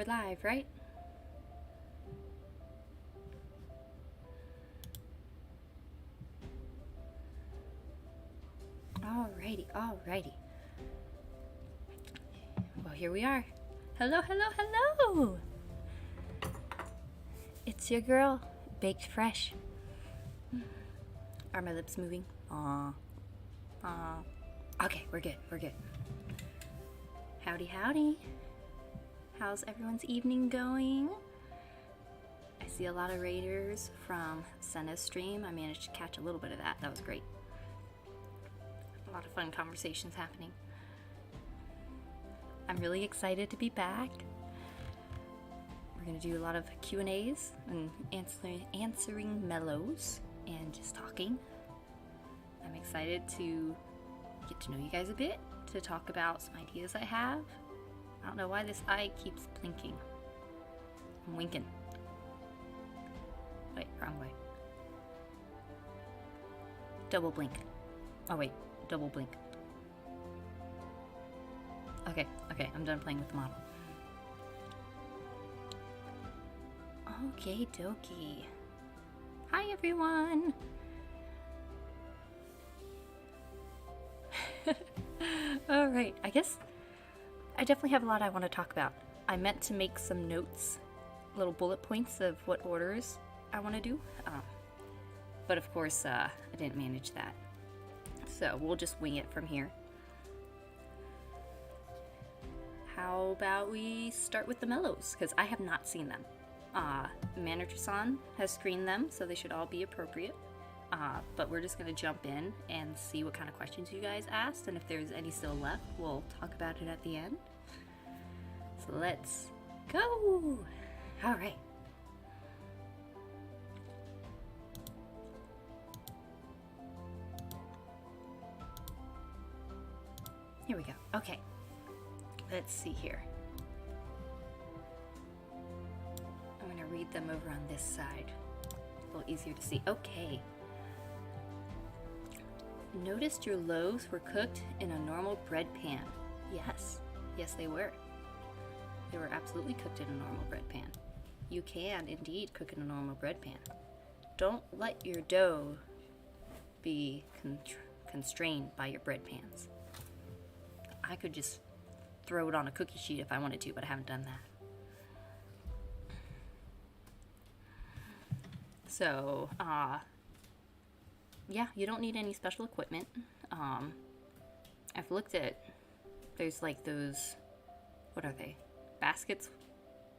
we're live, right? Alrighty. Well, here we are. Hello. It's your girl, baked fresh. Are my lips moving? Aw. Okay, we're good. Howdy. How's everyone's evening going? I see a lot of raiders from Senna's stream. I managed to catch a little bit of that. That was great. A lot of fun conversations happening. I'm really excited to be back. We're going to do a lot of Q&As and answering mellows and just talking. I'm excited to get to know you guys a bit, to talk about some ideas I have. I don't know why this eye keeps blinking. I'm winking. Wait, wrong way. Double blink. Oh wait, double blink. Okay, I'm done playing with the model. Okay, dokie. Hi everyone! Alright, I guess I definitely have a lot I want to talk about. I meant to make some notes, little bullet points of what orders I want to do, but of course I didn't manage that. So we'll just wing it from here. How about we start with the mellows, because I have not seen them. Manager-san has screened them, so they should all be appropriate. But we're just going to jump in and see what kind of questions you guys asked, and if there's any still left, we'll talk about it at the end. So let's go! Alright. Here we go. Okay. Let's see here. I'm going to read them over on this side. A little easier to see. Okay. Noticed your loaves were cooked in a normal bread pan. Yes, they were. They were absolutely cooked in a normal bread pan. You can indeed cook in a normal bread pan. Don't let your dough be constrained by your bread pans. I could just throw it on a cookie sheet if I wanted to, but I haven't done that. So, yeah, you don't need any special equipment. I've looked at, there's like those, what are they? Baskets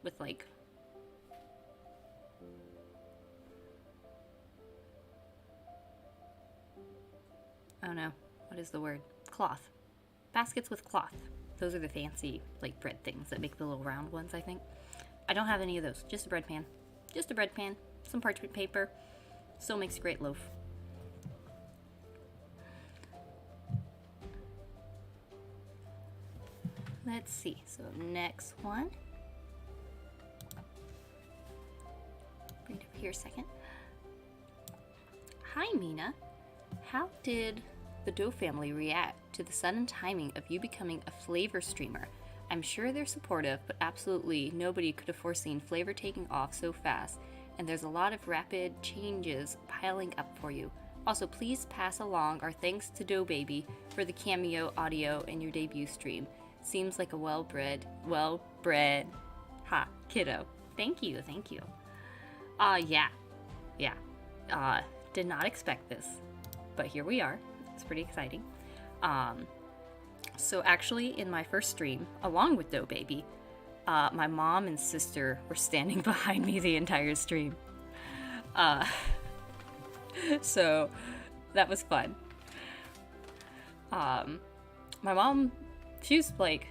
with like, I don't know, what is the word? Cloth. Baskets with cloth. Those are the fancy, like, bread things that make the little round ones, I think. I don't have any of those. Just a bread pan. Just a bread pan. Some parchment paper. Still makes a great loaf. Let's see. So, next one. Bring it over here a second. Hi, Mina. How did the Doe family react to the sudden timing of you becoming a FlaVR streamer? I'm sure they're supportive, but absolutely nobody could have foreseen FlaVR taking off so fast, and there's a lot of rapid changes piling up for you. Also, please pass along our thanks to Doe Baby for the cameo audio in your debut stream. Seems like a well-bred, kiddo. Thank you. Yeah. Did not expect this, but here we are. It's pretty exciting. So actually, in my first stream, along with Doe Baby, my mom and sister were standing behind me the entire stream. So that was fun. My mom, she was like,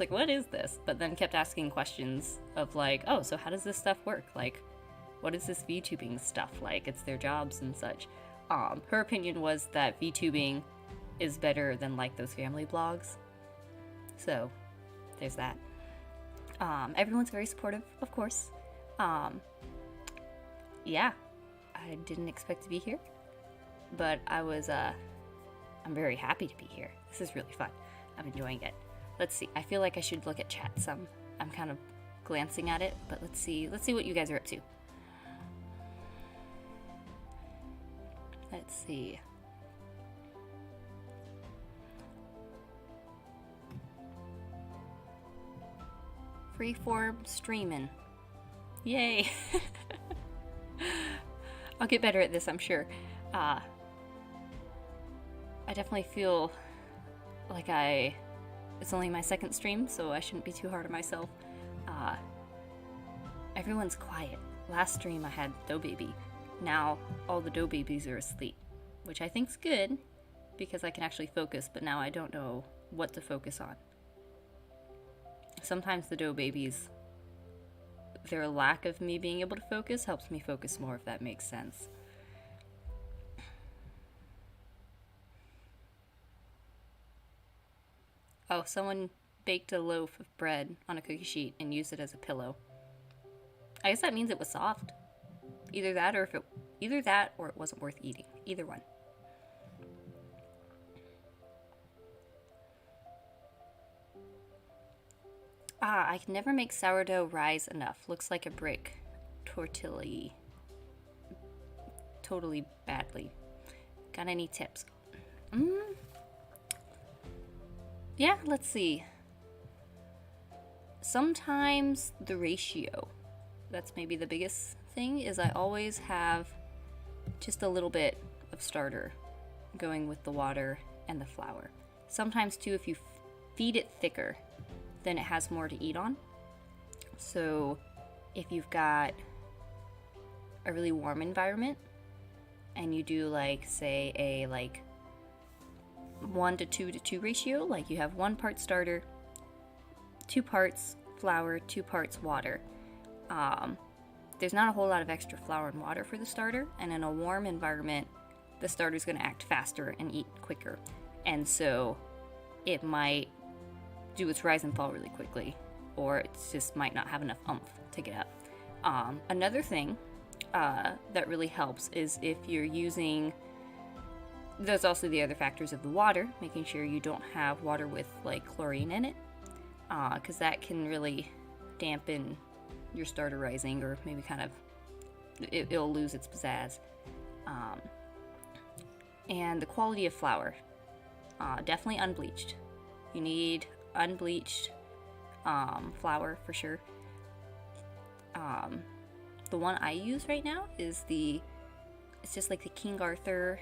what is this? But then kept asking questions of like, oh, so how does this stuff work? Like, what is this VTubing stuff like? It's their jobs and such. Her opinion was that VTubing is better than like those family blogs. So there's that. Everyone's very supportive, of course. Yeah, I didn't expect to be here, but I'm very happy to be here. This is really fun. I'm enjoying it. Let's see. I feel like I should look at chat some. I'm kind of glancing at it, but let's see what you guys are up to. Let's see. Freeform streaming. Yay! I'll get better at this, I'm sure. I definitely feel like it's only my second stream, so I shouldn't be too hard on myself. Everyone's quiet. Last stream I had Dough Baby. Now all the Dough Babies are asleep, which I think's good because I can actually focus, but now I don't know what to focus on. Sometimes the Dough Babies, their lack of me being able to focus helps me focus more, if that makes sense. Oh, someone baked a loaf of bread on a cookie sheet and used it as a pillow. I guess that means it was soft. Either that or it wasn't worth eating. Either one. I can never make sourdough rise enough. Looks like a brick. Tortilla. Totally badly. Got any tips? Yeah, let's see. Sometimes the ratio. That's maybe the biggest thing, is I always have just a little bit of starter going with the water and the flour. Sometimes too, if you feed it thicker, then it has more to eat on. So if you've got a really warm environment and you do like, say, a 1 to 2 to 2 ratio, like you have 1 part starter, 2 parts flour, 2 parts water. There's not a whole lot of extra flour and water for the starter, and in a warm environment, the starter's going to act faster and eat quicker, and so it might do its rise and fall really quickly, or it just might not have enough oomph to get up. Another thing that really helps is if you're using, there's also the other factors of the water, making sure you don't have water with like chlorine in it, because that can really dampen your starter rising, or maybe kind of it'll lose its pizzazz. And the quality of flour, definitely unbleached. You need unbleached flour for sure. The one I use right now is it's just like the King Arthur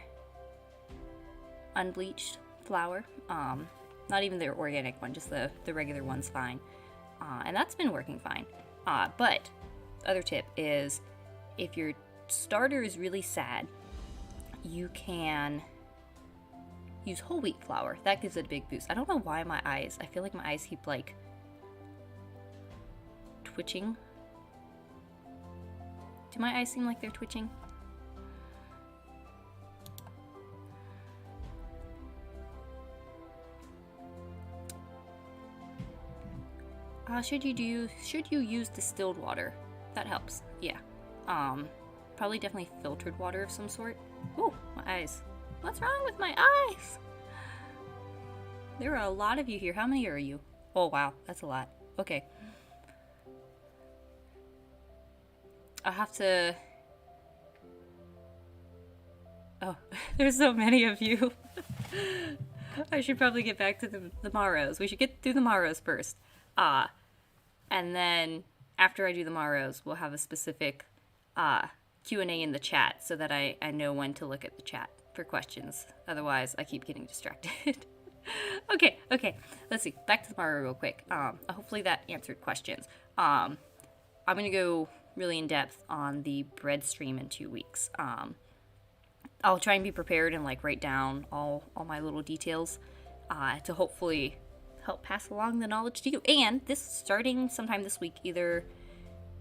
unbleached flour. Not even their organic one, just the regular one's fine. And that's been working fine. But other tip is, if your starter is really sad, you can use whole wheat flour. That gives it a big boost. I don't know why I feel like my eyes keep like twitching. Do my eyes seem like they're twitching? Should you use distilled water? That helps. Yeah. Probably definitely filtered water of some sort. Oh, my eyes. What's wrong with my eyes? There are a lot of you here. How many are you? Oh, wow. That's a lot. Okay. I'll have to... Oh, there's so many of you. I should probably get back to the Maros. We should get through the Maros first. And then after I do the Maros, we'll have a specific Q&A in the chat so that I know when to look at the chat for questions. Otherwise, I keep getting distracted. Okay. Let's see. Back to the Maro real quick. Hopefully that answered questions. I'm going to go really in depth on the bread stream in 2 weeks. I'll try and be prepared and like write down all my little details to hopefully help pass along the knowledge to you. And this starting sometime this week, either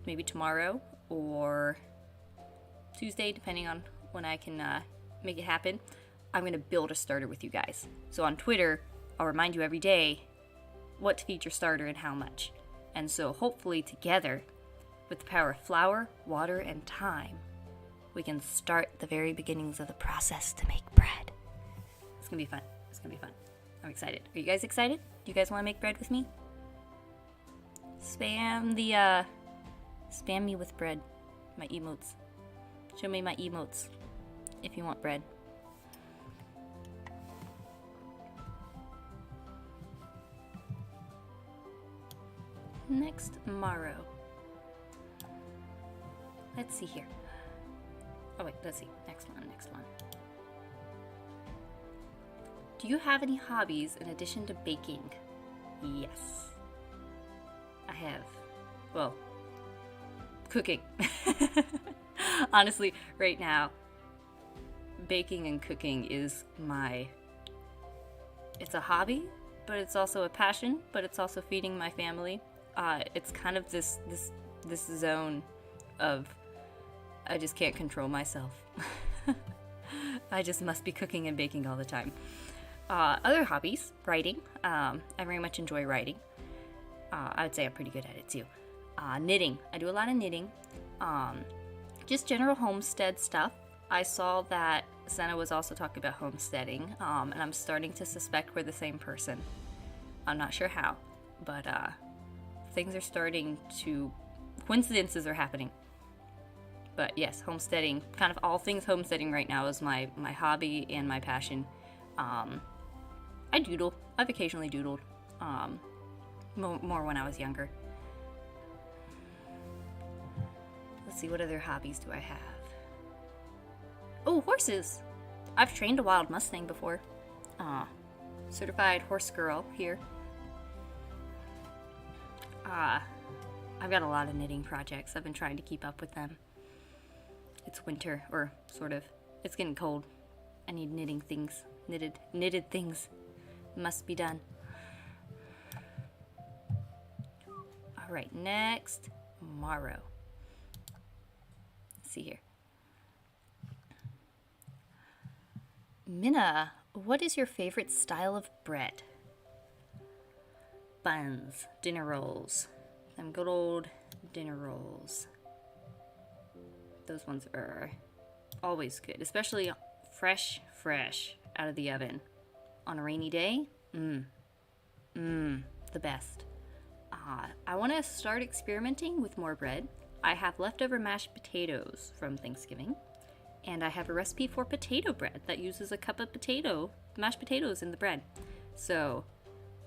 maybe tomorrow or Tuesday, depending on when I can make it happen, I'm going to build a starter with you guys. So on Twitter, I'll remind you every day what to feed your starter and how much. And so hopefully together, with the power of flour, water, and time, we can start the very beginnings of the process to make bread. It's going to be fun. I'm excited. Are you guys excited? Do you guys want to make bread with me? Spam the, spam me with bread. My emotes. Show me my emotes if you want bread. Next, Maro. Let's see here. Oh wait, let's see. Next one. Do you have any hobbies in addition to baking? Yes. I have. Well, cooking. Honestly, right now, baking and cooking is it's a hobby, but it's also a passion, but it's also feeding my family. It's kind of this zone of I just can't control myself. I just must be cooking and baking all the time. Other hobbies, writing. I very much enjoy writing. I would say I'm pretty good at it too. Knitting. I do a lot of knitting. Just general homestead stuff. I saw that Senna was also talking about homesteading, and I'm starting to suspect we're the same person. I'm not sure how, but things are starting to... coincidences are happening. But yes, homesteading, kind of all things homesteading right now is my hobby and my passion. I doodle. I've occasionally doodled. More when I was younger. Let's see, what other hobbies do I have? Oh, horses! I've trained a wild Mustang before. Certified horse girl here. I've got a lot of knitting projects. I've been trying to keep up with them. It's winter, or sort of. It's getting cold. I need knitting things. Knitted things must be done. Alright, next, Maro. Let's see here. Minna, what is your favorite style of bread? Buns, dinner rolls. Them good old dinner rolls. Those ones are always good, especially fresh out of the oven. On a rainy day, the best. I want to start experimenting with more bread. I have leftover mashed potatoes from Thanksgiving, and I have a recipe for potato bread that uses a cup of mashed potatoes in the bread. So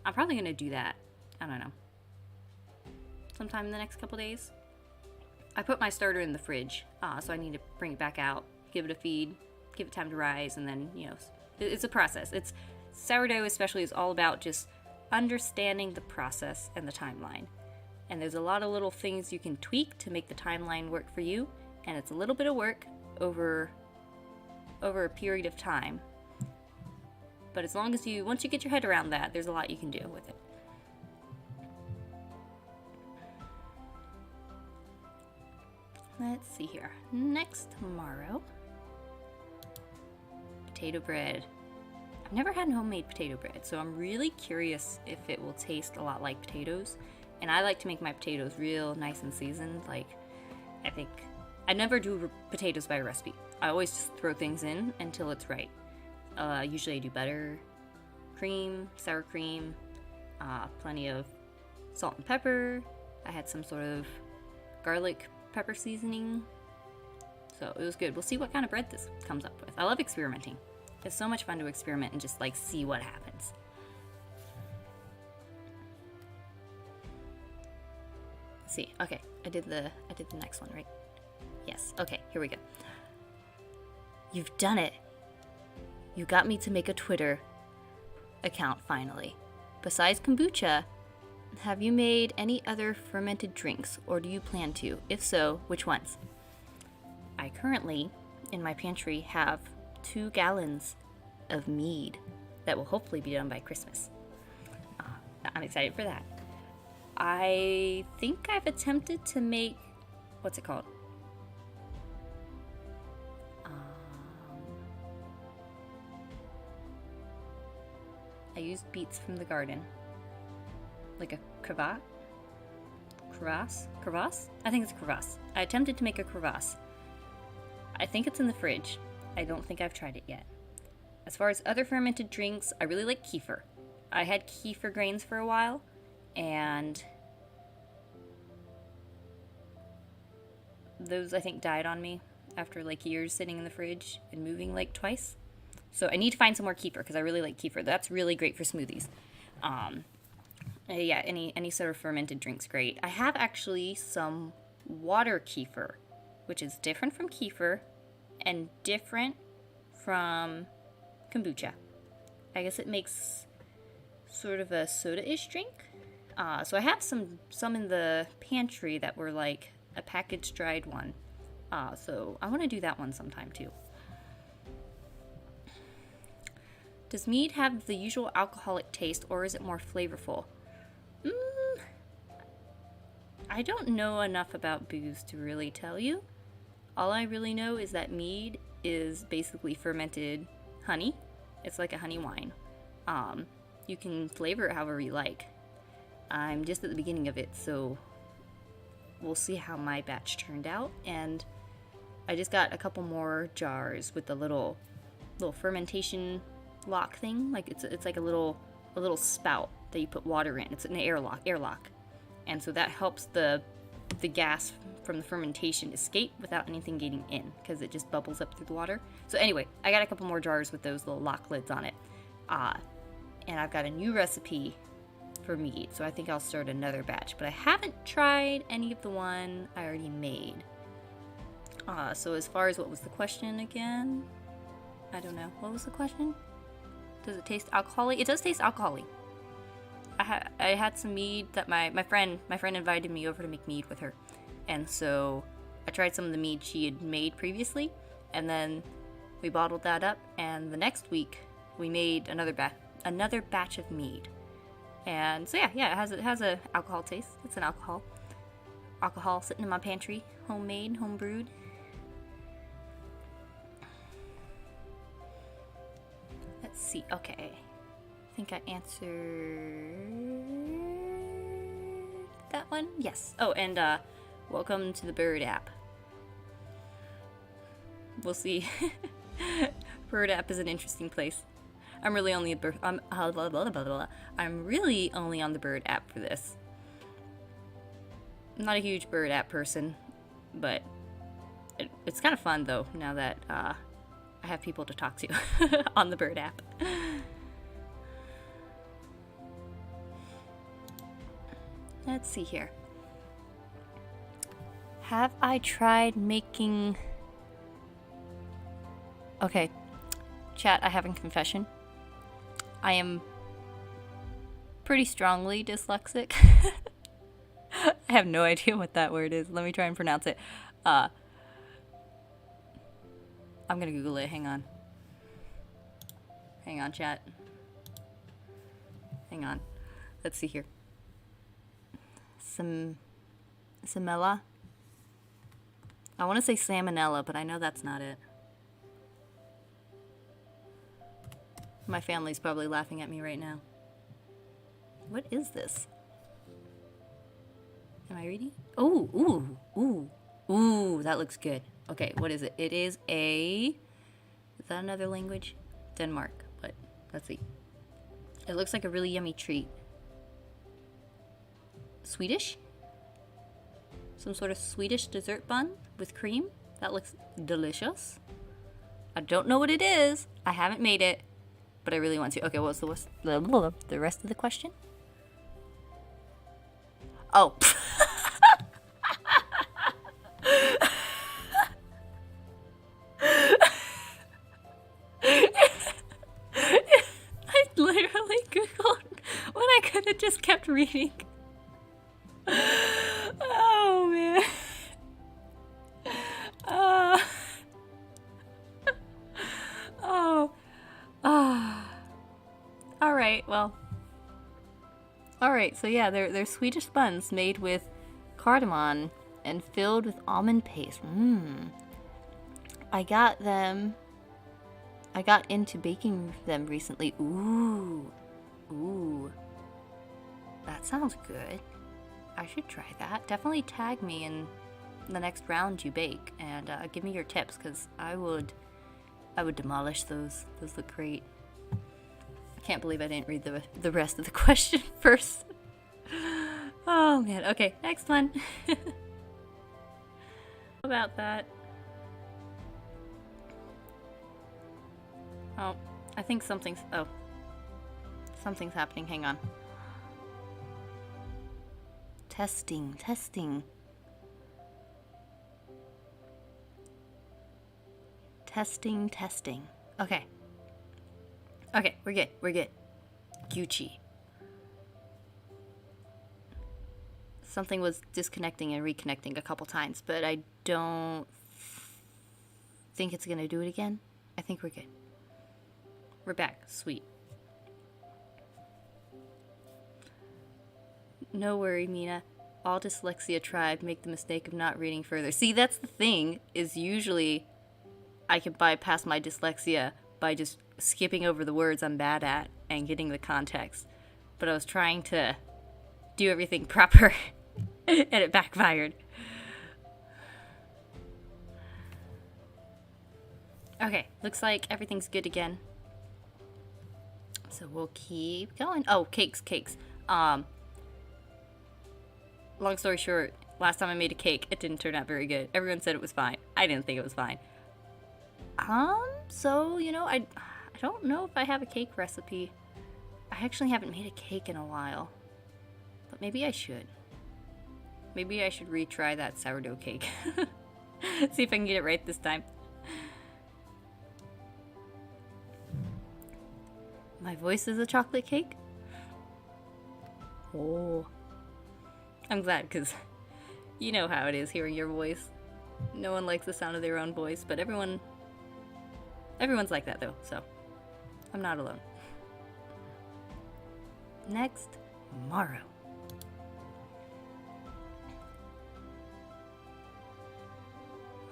I'm probably going to do that, I don't know, sometime in the next couple days. I put my starter in the fridge, so I need to bring it back out, give it a feed, give it time to rise, and then, it's a process. Sourdough especially is all about just understanding the process and the timeline. And there's a lot of little things you can tweak to make the timeline work for you, and it's a little bit of work over a period of time. But as long as once you get your head around that, there's a lot you can do with it. Let's see here. Next, Maro. Potato bread. I've never had homemade potato bread, so I'm really curious if it will taste a lot like potatoes. And I like to make my potatoes real nice and seasoned. I never do potatoes by recipe. I always just throw things in until it's right. Usually I do butter, cream, sour cream, plenty of salt and pepper. I had some sort of garlic pepper seasoning. So it was good. We'll see what kind of bread this comes up with. I love experimenting. It's so much fun to experiment and just see what happens. Let's see. Okay, I did the next one, right? Yes. Okay, here we go. You've done it. You got me to make a Twitter account finally. Besides kombucha, have you made any other fermented drinks, or do you plan to? If so, which ones? I currently, in my pantry, have 2 gallons of mead that will hopefully be done by Christmas. I'm excited for that. I think I've attempted to make, what's it called? I used beets from the garden. Like a crevasse? Crevasse? I think it's a crevasse. I attempted to make a crevasse. I think it's in the fridge. I don't think I've tried it yet. As far as other fermented drinks, I really like kefir. I had kefir grains for a while, and those I think died on me after like years sitting in the fridge and moving like twice. So I need to find some more kefir because I really like kefir. That's really great for smoothies. Yeah, any sort of fermented drink's great. I have actually some water kefir, which is different from kefir and different from kombucha. I guess it makes sort of a soda-ish drink. So I have some in the pantry that were like a packaged dried one. So I want to do that one sometime too. Does mead have the usual alcoholic taste or is it more flavorful? I don't know enough about booze to really tell you. All I really know is that mead is basically fermented honey. It's like a honey wine. You can flavor it however you like. I'm just at the beginning of it, so we'll see how my batch turned out. And I just got a couple more jars with the little fermentation lock thing. Like it's like a little spout that you put water in. It's an airlock. And so that helps the gas from the fermentation escape without anything getting in because it just bubbles up through the water. So anyway, I got a couple more jars with those little lock lids on it. And I've got a new recipe for mead, so I think I'll start another batch. But I haven't tried any of the one I already made. So as far as what was the question again? I don't know. What was the question? Does it taste alcoholic? It does taste alcoholic. I had some mead that my friend invited me over to make mead with her. And so I tried some of the mead she had made previously, and then we bottled that up, and the next week we made another batch of mead. And so yeah, it has a alcohol taste. It's an alcohol sitting in my pantry, homemade, home brewed. Let's see. Okay, I think I answered that one. Yes. Oh, and welcome to the Bird app. We'll see. Bird app is an interesting place. I'm really only I'm really only on the Bird app for this. I'm not a huge Bird app person, but it's kind of fun though now that I have people to talk to on the Bird app. Let's see here. Have I tried making... Okay, chat, I have a confession. I am pretty strongly dyslexic. I have no idea what that word is. Let me try and pronounce it. I'm gonna Google it. Hang on. Hang on, chat. Hang on. Let's see here. Samela? I want to say salmonella, but I know that's not it. My family's probably laughing at me right now. What is this? Am I reading? Oh, ooh, that looks good. Okay, what is it? It is is that another language? Denmark, but let's see. It looks like a really yummy treat. Swedish? Some sort of Swedish dessert bun with cream? That looks delicious. I don't know what it is. I haven't made it, but I really want to. Okay, what's the rest of the question? Oh. I literally Googled when I could have just kept reading. Oh, man. Alright, well. Alright, so yeah, they're Swedish buns made with cardamom and filled with almond paste. I got into baking them recently. Ooh. That sounds good. I should try that. Definitely tag me in the next round you bake and give me your tips, because I would demolish those. Those look great. I can't believe I didn't read the rest of the question first. Oh man. Okay, next one. About that. Oh, I think something's happening. Hang on. Testing. Testing. Okay, we're good. Gucci. Something was disconnecting and reconnecting a couple times, but I don't think it's gonna do it again. I think we're good. We're back. Sweet. No worry, Mina. All dyslexia tribe make the mistake of not reading further. See, that's the thing, is usually I can bypass my dyslexia by just skipping over the words I'm bad at and getting the context. But I was trying to do everything proper and it backfired. Okay, looks like everything's good again. So we'll keep going. Oh, cakes. Long story short, last time I made a cake, it didn't turn out very good. Everyone said it was fine. I didn't think it was fine. So, you know, I don't know if I have a cake recipe. I actually haven't made a cake in a while. But maybe I should. Maybe I should retry that sourdough cake. See if I can get it right this time. My voice is a chocolate cake? Oh. I'm glad, because you know how it is hearing your voice. No one likes the sound of their own voice, but everyone's like that though, so I'm not alone. Next, Maros.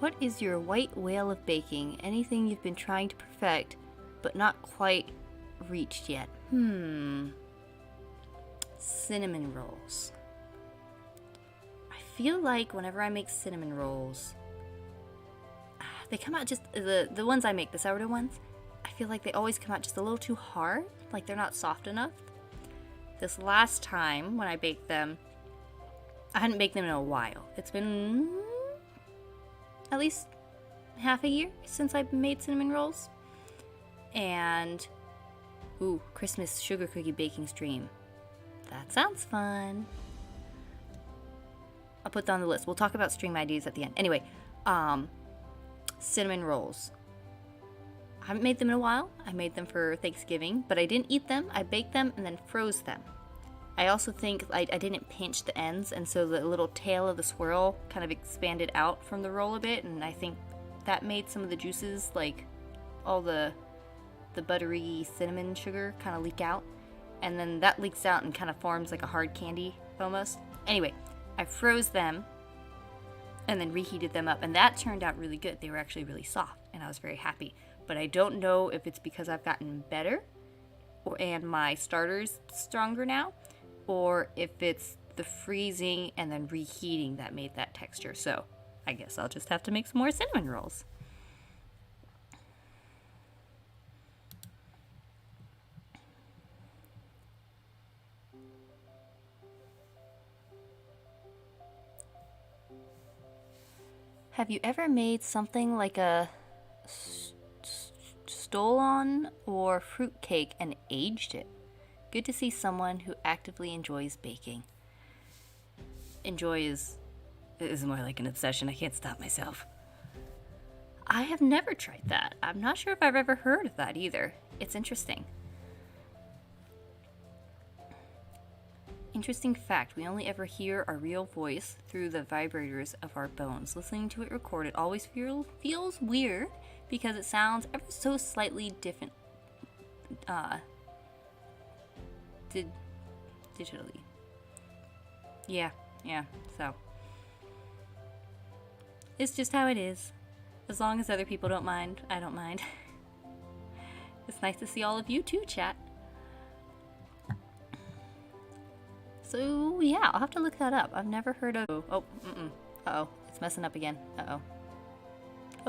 What is your white whale of baking? Anything you've been trying to perfect, but not quite reached yet? Cinnamon rolls. I feel like whenever I make cinnamon rolls, they come out just, the ones I make, the sourdough ones, I feel like they always come out just a little too hard, like they're not soft enough. This last time when I baked them, I hadn't baked them in a while. It's been at least half a year since I made cinnamon rolls. And, ooh, Christmas sugar cookie baking stream. That sounds fun. I'll put that on the list. We'll talk about stream ideas at the end. Anyway, cinnamon rolls. I haven't made them in a while. I made them for Thanksgiving, but I didn't eat them. I baked them and then froze them. I also think I didn't pinch the ends, and so the little tail of the swirl kind of expanded out from the roll a bit, and I think that made some of the juices, like all the buttery cinnamon sugar, kind of leak out. And then that leaks out and kind of forms like a hard candy almost. Anyway, I froze them and then reheated them up, and that turned out really good. They were actually really soft, and I was very happy. But I don't know if it's because I've gotten better and my starter's stronger now, or if it's the freezing and then reheating that made that texture. So I guess I'll just have to make some more cinnamon rolls. Have you ever made something like a stolon or fruit cake and aged it? Good to see someone who actively enjoys baking. Enjoy is more like an obsession. I can't stop myself. I have never tried that. I'm not sure if I've ever heard of that either. It's interesting. Interesting fact, we only ever hear our real voice through the vibrators of our bones. Listening to it recorded always feels weird because it sounds ever so slightly different digitally. Yeah, so. It's just how it is. As long as other people don't mind, I don't mind. It's nice to see all of you too, chat. So, yeah, I'll have to look that up. I've never heard of... Uh-oh, it's messing up again. Uh-oh.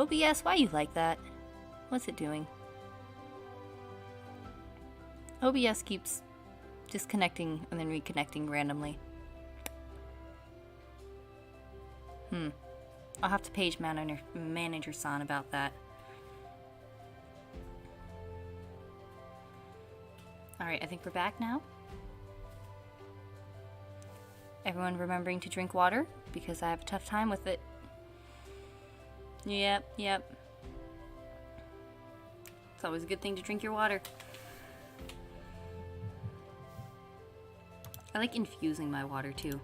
OBS, why you like that? What's it doing? OBS keeps disconnecting and then reconnecting randomly. I'll have to page manager-san about that. Alright, I think we're back now. Everyone remembering to drink water, because I have a tough time with it. Yep. It's always a good thing to drink your water. I like infusing my water too.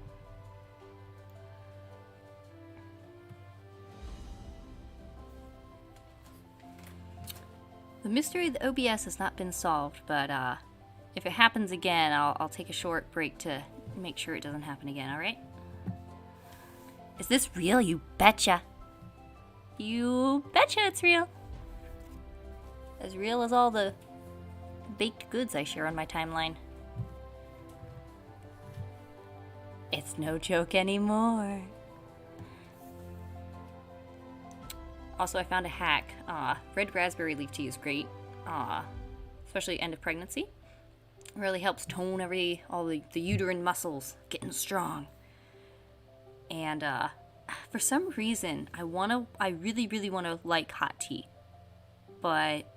The mystery of the OBS has not been solved, but if it happens again, I'll take a short break to make sure it doesn't happen again, alright? Is this real? You betcha. You betcha it's real. As real as all the baked goods I share on my timeline. It's no joke anymore. Also, I found a hack. Red raspberry leaf tea is great, especially end of pregnancy. It really helps tone all the uterine muscles getting strong. And for some reason, I really want to like hot tea, but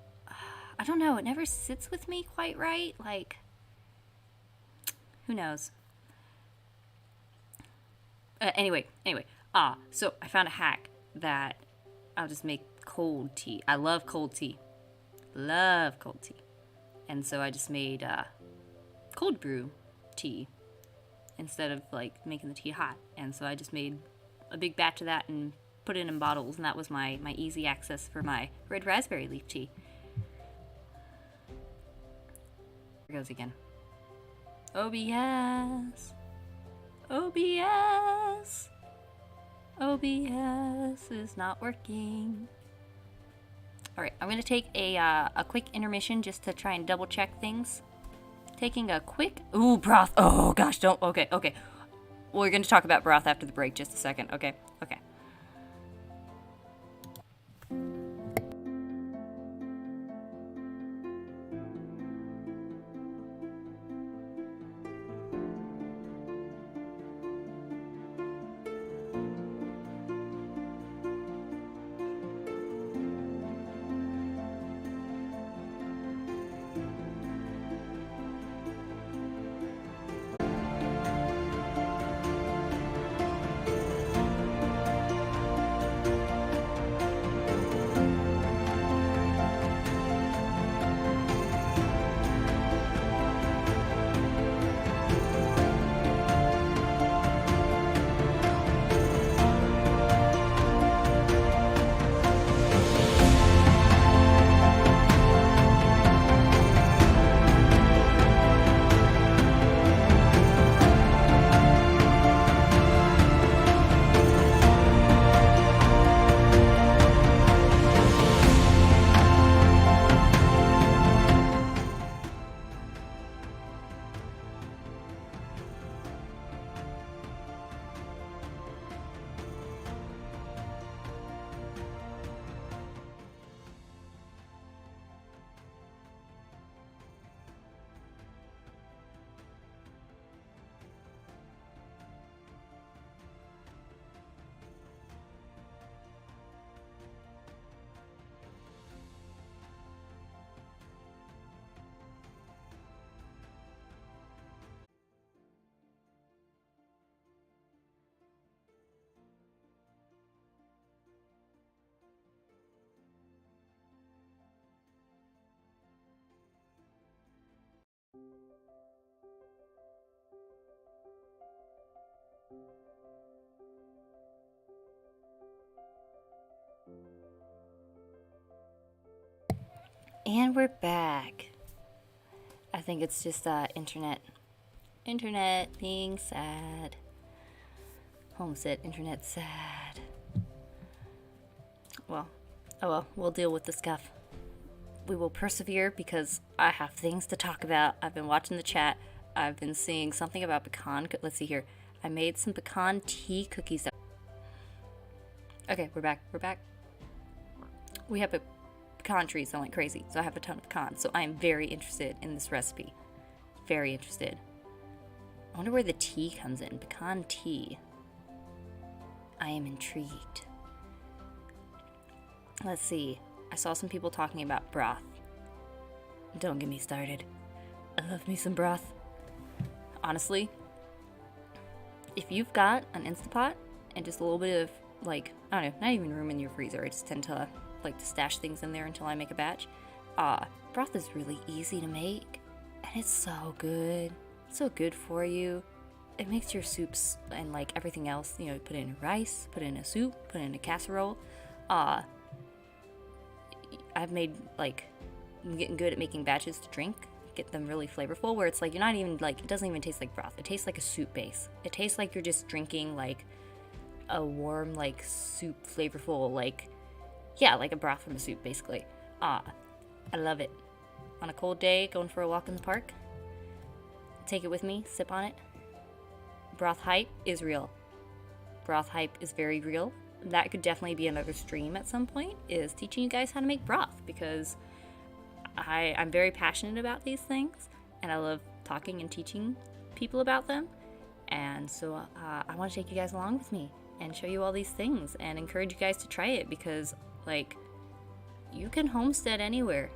I don't know. It never sits with me quite right. Like, who knows? Anyway. So I found a hack that I'll just make cold tea. I love cold tea. And so I just made cold brew tea instead of like making the tea hot. And so I just made a big batch of that and put it in bottles, and that was my easy access for my red raspberry leaf tea. Here goes again. OBS is not working. Alright, I'm gonna take a quick intermission just to try and double check things. Taking a quick... Ooh, broth. Oh gosh, don't... Okay. We're gonna talk about broth after the break, just a second. Okay. And we're back. I think it's just internet being sad. Homestead internet sad. Well, oh well, we'll deal with the scuff. We will persevere because I have things to talk about. I've been watching the chat. I've been seeing something about pecan. Let's see here. I made some pecan tea cookies. Okay, we're back. We have pecan trees going like crazy, so I have a ton of pecans. So I am very interested in this recipe. Very interested. I wonder where the tea comes in. Pecan tea. I am intrigued. Let's see. I saw some people talking about broth. Don't get me started. I love me some broth. Honestly, if you've got an Instapot and just a little bit of, like, I don't know, not even room in your freezer, I just tend to like to stash things in there until I make a batch. Broth is really easy to make, and it's so good. It's so good for you. It makes your soups and like everything else, you know, put it in rice, put it in a soup, put it in a casserole. I've made, like, I'm getting good at making batches to drink, get them really flavorful, where it's like, you're not even, like, it doesn't even taste like broth. It tastes like a soup base. It tastes like you're just drinking, like, a warm, like, soup, flavorful, like, yeah, like a broth from a soup, basically. I love it. On a cold day, going for a walk in the park, take it with me, sip on it. Broth hype is real. Broth hype is very real. That could definitely be another stream at some point, is teaching you guys how to make broth, because I'm very passionate about these things, and I love talking and teaching people about them. And so I want to take you guys along with me and show you all these things and encourage you guys to try it, because, like, you can homestead anywhere.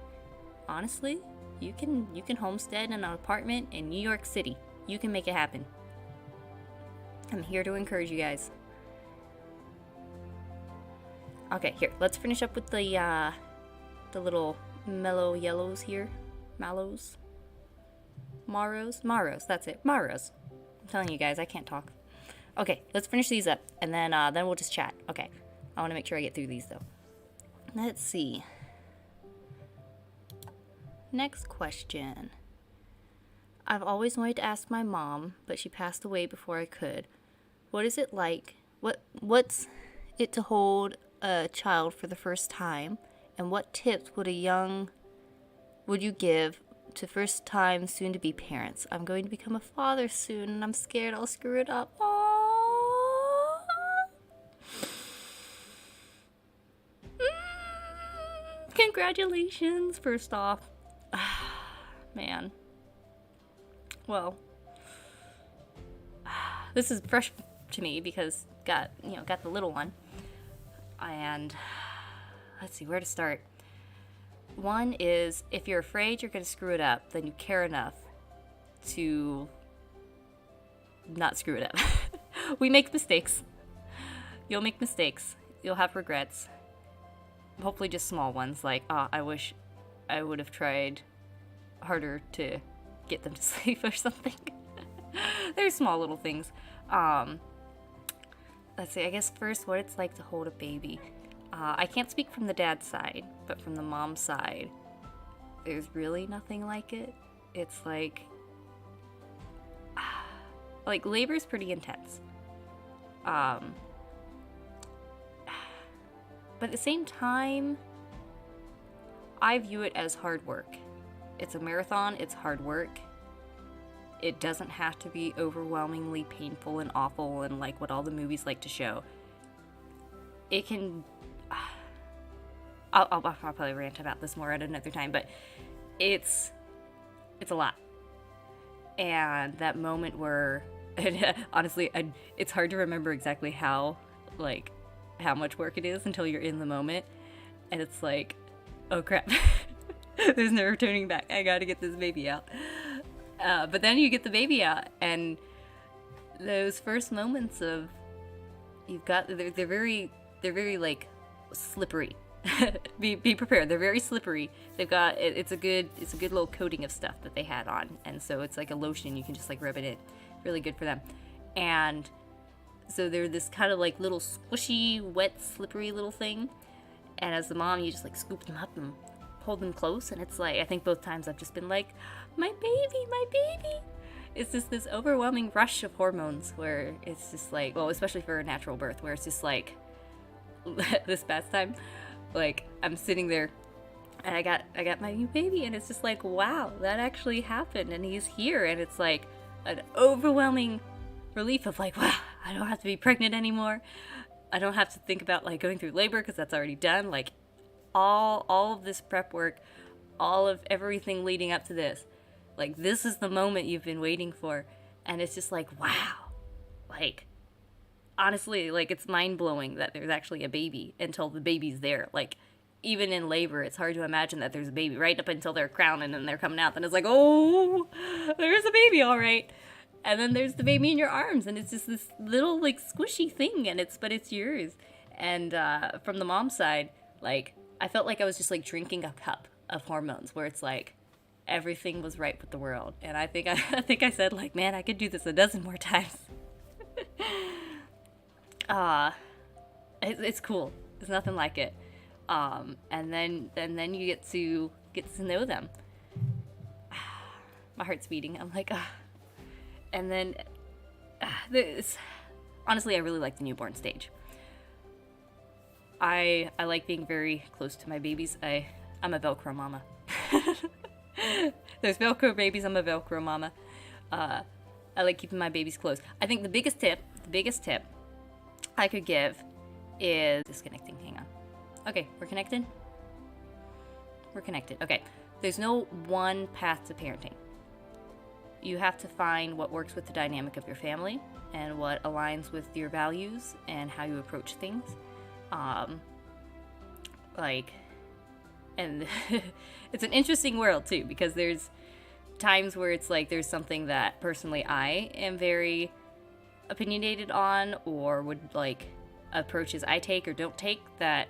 Honestly, you can homestead in an apartment in New York City. You can make it happen. I'm here to encourage you guys. Okay, here, let's finish up with the little mellow yellows here. Maros, that's it. Maros. I'm telling you guys, I can't talk. Okay, let's finish these up, and then we'll just chat. Okay, I want to make sure I get through these, though. Let's see. Next question. I've always wanted to ask my mom, but she passed away before I could. What is it like? What's it to hold a child for the first time? And what tips would you give to first time soon to be parents? I'm going to become a father soon, and I'm scared I'll screw it up. Aww. Congratulations, first off. Man. Well, this is fresh to me because got the little one. And let's see where to start. One is, if you're afraid you're going to screw it up, then you care enough to not screw it up. We make mistakes. You'll make mistakes. You'll have regrets. Hopefully just small ones, like, I wish I would have tried harder to get them to sleep or something. They're small little things. Let's see, I guess first, what it's like to hold a baby. I can't speak from the dad's side, but from the mom's side, there's really nothing like it. It's like labor's pretty intense. But at the same time, I view it as hard work. It's a marathon, it's hard work. It doesn't have to be overwhelmingly painful and awful and like what all the movies like to show. It can... I'll probably rant about this more at another time, but it's a lot. And that moment where... honestly, it's hard to remember exactly how much work it is until you're in the moment. And it's like, oh crap. There's no returning back. I gotta get this baby out. But then you get the baby out, and those first moments of they're very like slippery. be prepared. They're very slippery. They've got it's a good little coating of stuff that they had on, and so it's like a lotion. You can just like rub it in. Really good for them. And so they're this kind of like little squishy, wet, slippery little thing. And as the mom, you just like scoop them up and hold them close, and it's like, I think both times I've just been like, my baby. It's just this overwhelming rush of hormones where it's just like, well, especially for a natural birth, where it's just like, this past time, like, I'm sitting there and I got my new baby, and it's just like, wow, that actually happened, and he's here, and it's like an overwhelming relief of like, wow, I don't have to be pregnant anymore. I don't have to think about like going through labor because that's already done. Like, all of this prep work, all of everything leading up to this, like, this is the moment you've been waiting for. And it's just like, wow, like, honestly, like, it's mind-blowing that there's actually a baby until the baby's there. Like, even in labor, it's hard to imagine that there's a baby right up until they're crowned and then they're coming out. Then it's like, oh, there's a baby, all right. And then there's the baby in your arms, and it's just this little like squishy thing, and it's yours. And from the mom's side, like I felt like I was just like drinking a cup of hormones, where it's like everything was right with the world. And I think I said like, man, I could do this a dozen more times. It's cool. There's nothing like it. And then you get to know them. My heart's beating. I'm like, and then honestly, I really like the newborn stage. I like being very close to my babies. I'm a Velcro mama. There's Velcro babies. I'm a Velcro mama. I like keeping my babies close. I think the biggest tip I could give is disconnecting. Hang on. Okay, we're connected? We're connected. Okay. There's no one path to parenting. You have to find what works with the dynamic of your family and what aligns with your values and how you approach things. And it's an interesting world too, because there's times where it's like there's something that personally I am very opinionated on, or would like approaches I take or don't take that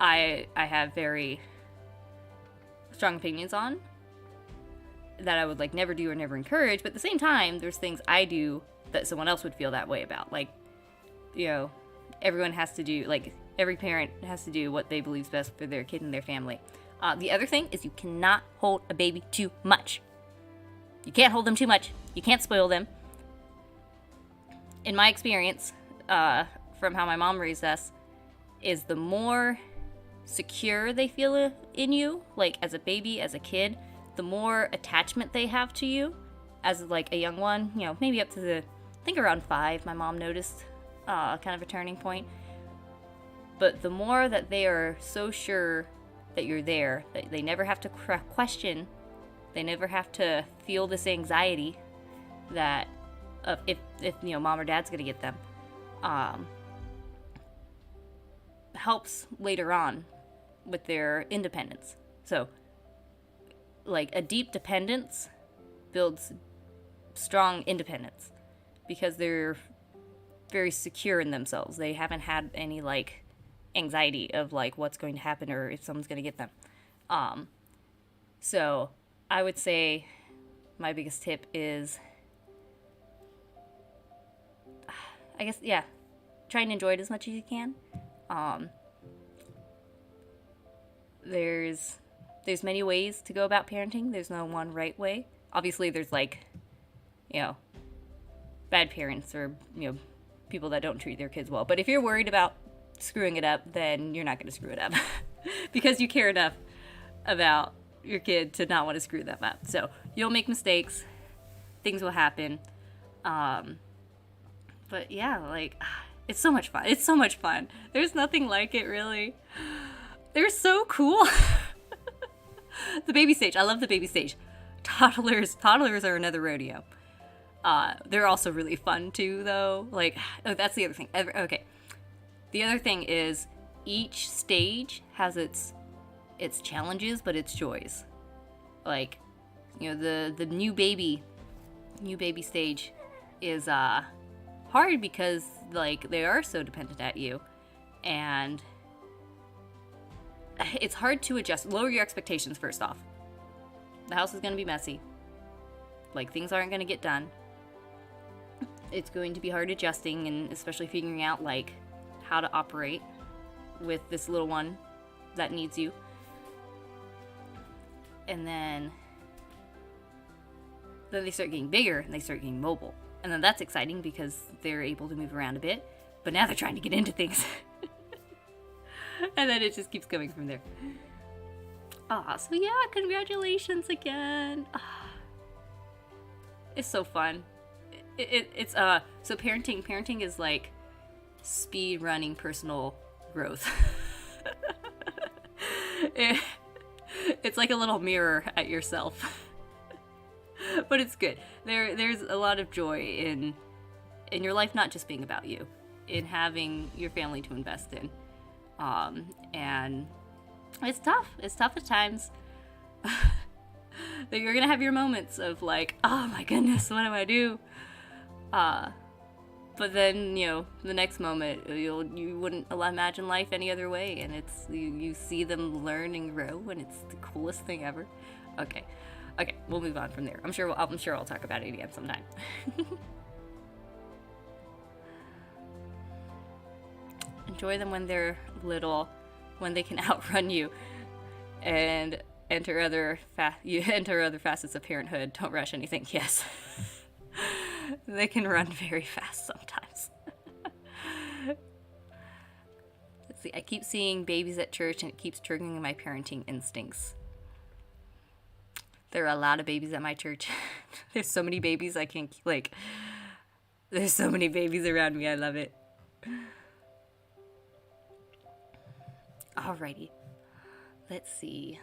I have very strong opinions on, that I would like never do or never encourage. But at the same time, there's things I do that someone else would feel that way about. Like, you know, everyone has to do, like, every parent has to do what they believe is best for their kid and their family. The other thing is you cannot hold a baby too much. You can't hold them too much. You can't spoil them. In my experience, from how my mom raised us, is the more secure they feel in you, like as a baby, as a kid, the more attachment they have to you as like a young one, you know, maybe up to I think around 5, my mom noticed kind of a turning point. But the more that they are so sure that you're there, that they never have to question, they never have to feel this anxiety that if you know, mom or dad's gonna get them, helps later on with their independence. So like a deep dependence builds strong independence because they're very secure in themselves. They haven't had any like anxiety of like what's going to happen or if someone's going to get them. So I would say my biggest tip is, I guess, yeah, try and enjoy it as much as you can. There's many ways to go about parenting. There's no one right way. Obviously, there's like, you know, bad parents or, you know, people that don't treat their kids well. But if you're worried about screwing it up, then you're not going to screw it up because you care enough about your kid to not want to screw them up. So you'll make mistakes. Things will happen. But yeah, like, it's so much fun. It's so much fun. There's nothing like it, really. They're so cool. The baby stage. I love the baby stage. Toddlers are another rodeo. They're also really fun too, though. Like, oh, that's the other thing. Okay. The other thing is each stage has its challenges, but its joys. Like, you know, the new baby stage is hard because like they are so dependent at you, and it's hard to adjust. Lower your expectations first off. The house is going to be messy. Like, things aren't going to get done. It's going to be hard adjusting, and especially figuring out like how to operate with this little one that needs you. And then they start getting bigger and they start getting mobile. And then that's exciting because they're able to move around a bit. But now they're trying to get into things. And then it just keeps going from there. So yeah, congratulations again. It's so fun. It's so parenting is like speed running personal growth. It's like a little mirror at yourself. But it's good. There's a lot of joy in your life not just being about you, in having your family to invest in. And it's tough. It's tough at times. That you're gonna have your moments of like, oh my goodness, what do I do? But then, you know, the next moment, you wouldn't imagine life any other way, and it's you see them learn and grow, and it's the coolest thing ever. Okay, we'll move on from there. I'm sure I'll talk about it again sometime. Enjoy them when they're little, when they can outrun you, and enter other facets of parenthood. Don't rush anything. Yes. They can run very fast sometimes. Let's see. I keep seeing babies at church, and it keeps triggering my parenting instincts. There are a lot of babies at my church. There's so many babies I can't, like, there's so many babies around me. I love it. Alrighty. Let's see.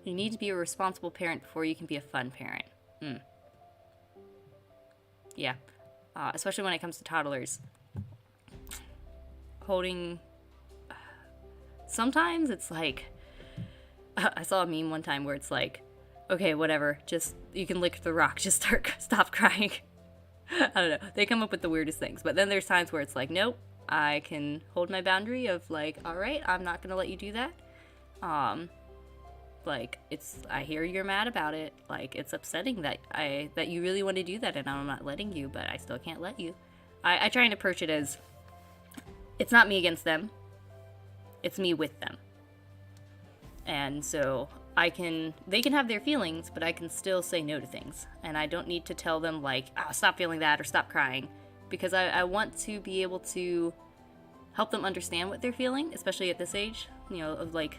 You need to be a responsible parent before you can be a fun parent. Yeah. Especially when it comes to toddlers. Sometimes it's like, I saw a meme one time where it's like, okay, whatever, just, you can lick the rock, just stop crying. I don't know. They come up with the weirdest things. But then there's times where it's like, nope, I can hold my boundary of like, all right, I'm not going to let you do that. Like, I hear you're mad about it. Like, it's upsetting that you really want to do that and I'm not letting you, but I still can't let you. I try and approach it as, it's not me against them. It's me with them. And so they can have their feelings, but I can still say no to things. And I don't need to tell them like, oh, stop feeling that or stop crying. Because I want to be able to help them understand what they're feeling, especially at this age, you know, of like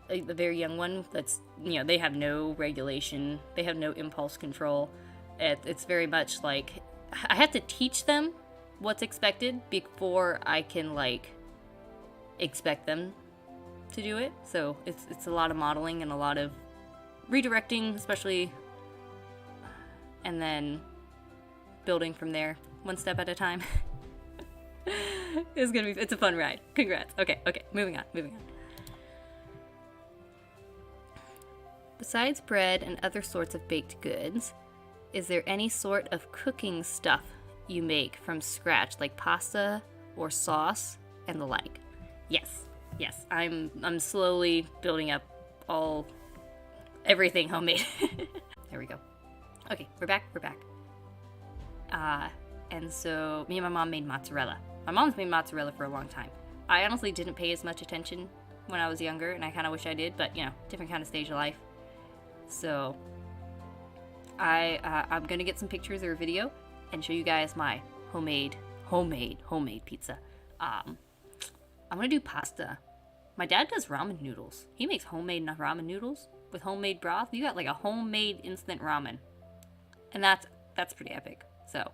the very young one that's, you know, they have no regulation, they have no impulse control. It's very much like, I have to teach them what's expected before I can like expect them to do it. So it's a lot of modeling and a lot of redirecting, especially, and then building from there, one step at a time. It's a fun ride. Congrats. Okay, moving on. Besides bread and other sorts of baked goods, is there any sort of cooking stuff you make from scratch, like pasta or sauce and the like? Yes. I'm slowly building up everything homemade. There we go. Okay, we're back. And so me and my mom made mozzarella. My mom's made mozzarella for a long time. I honestly didn't pay as much attention when I was younger, and I kind of wish I did, but you know, different kind of stage of life. So I'm gonna get some pictures or a video and show you guys my homemade pizza. I'm gonna do pasta. My dad does ramen noodles. He makes homemade ramen noodles with homemade broth. You got like a homemade instant ramen, and that's pretty epic. So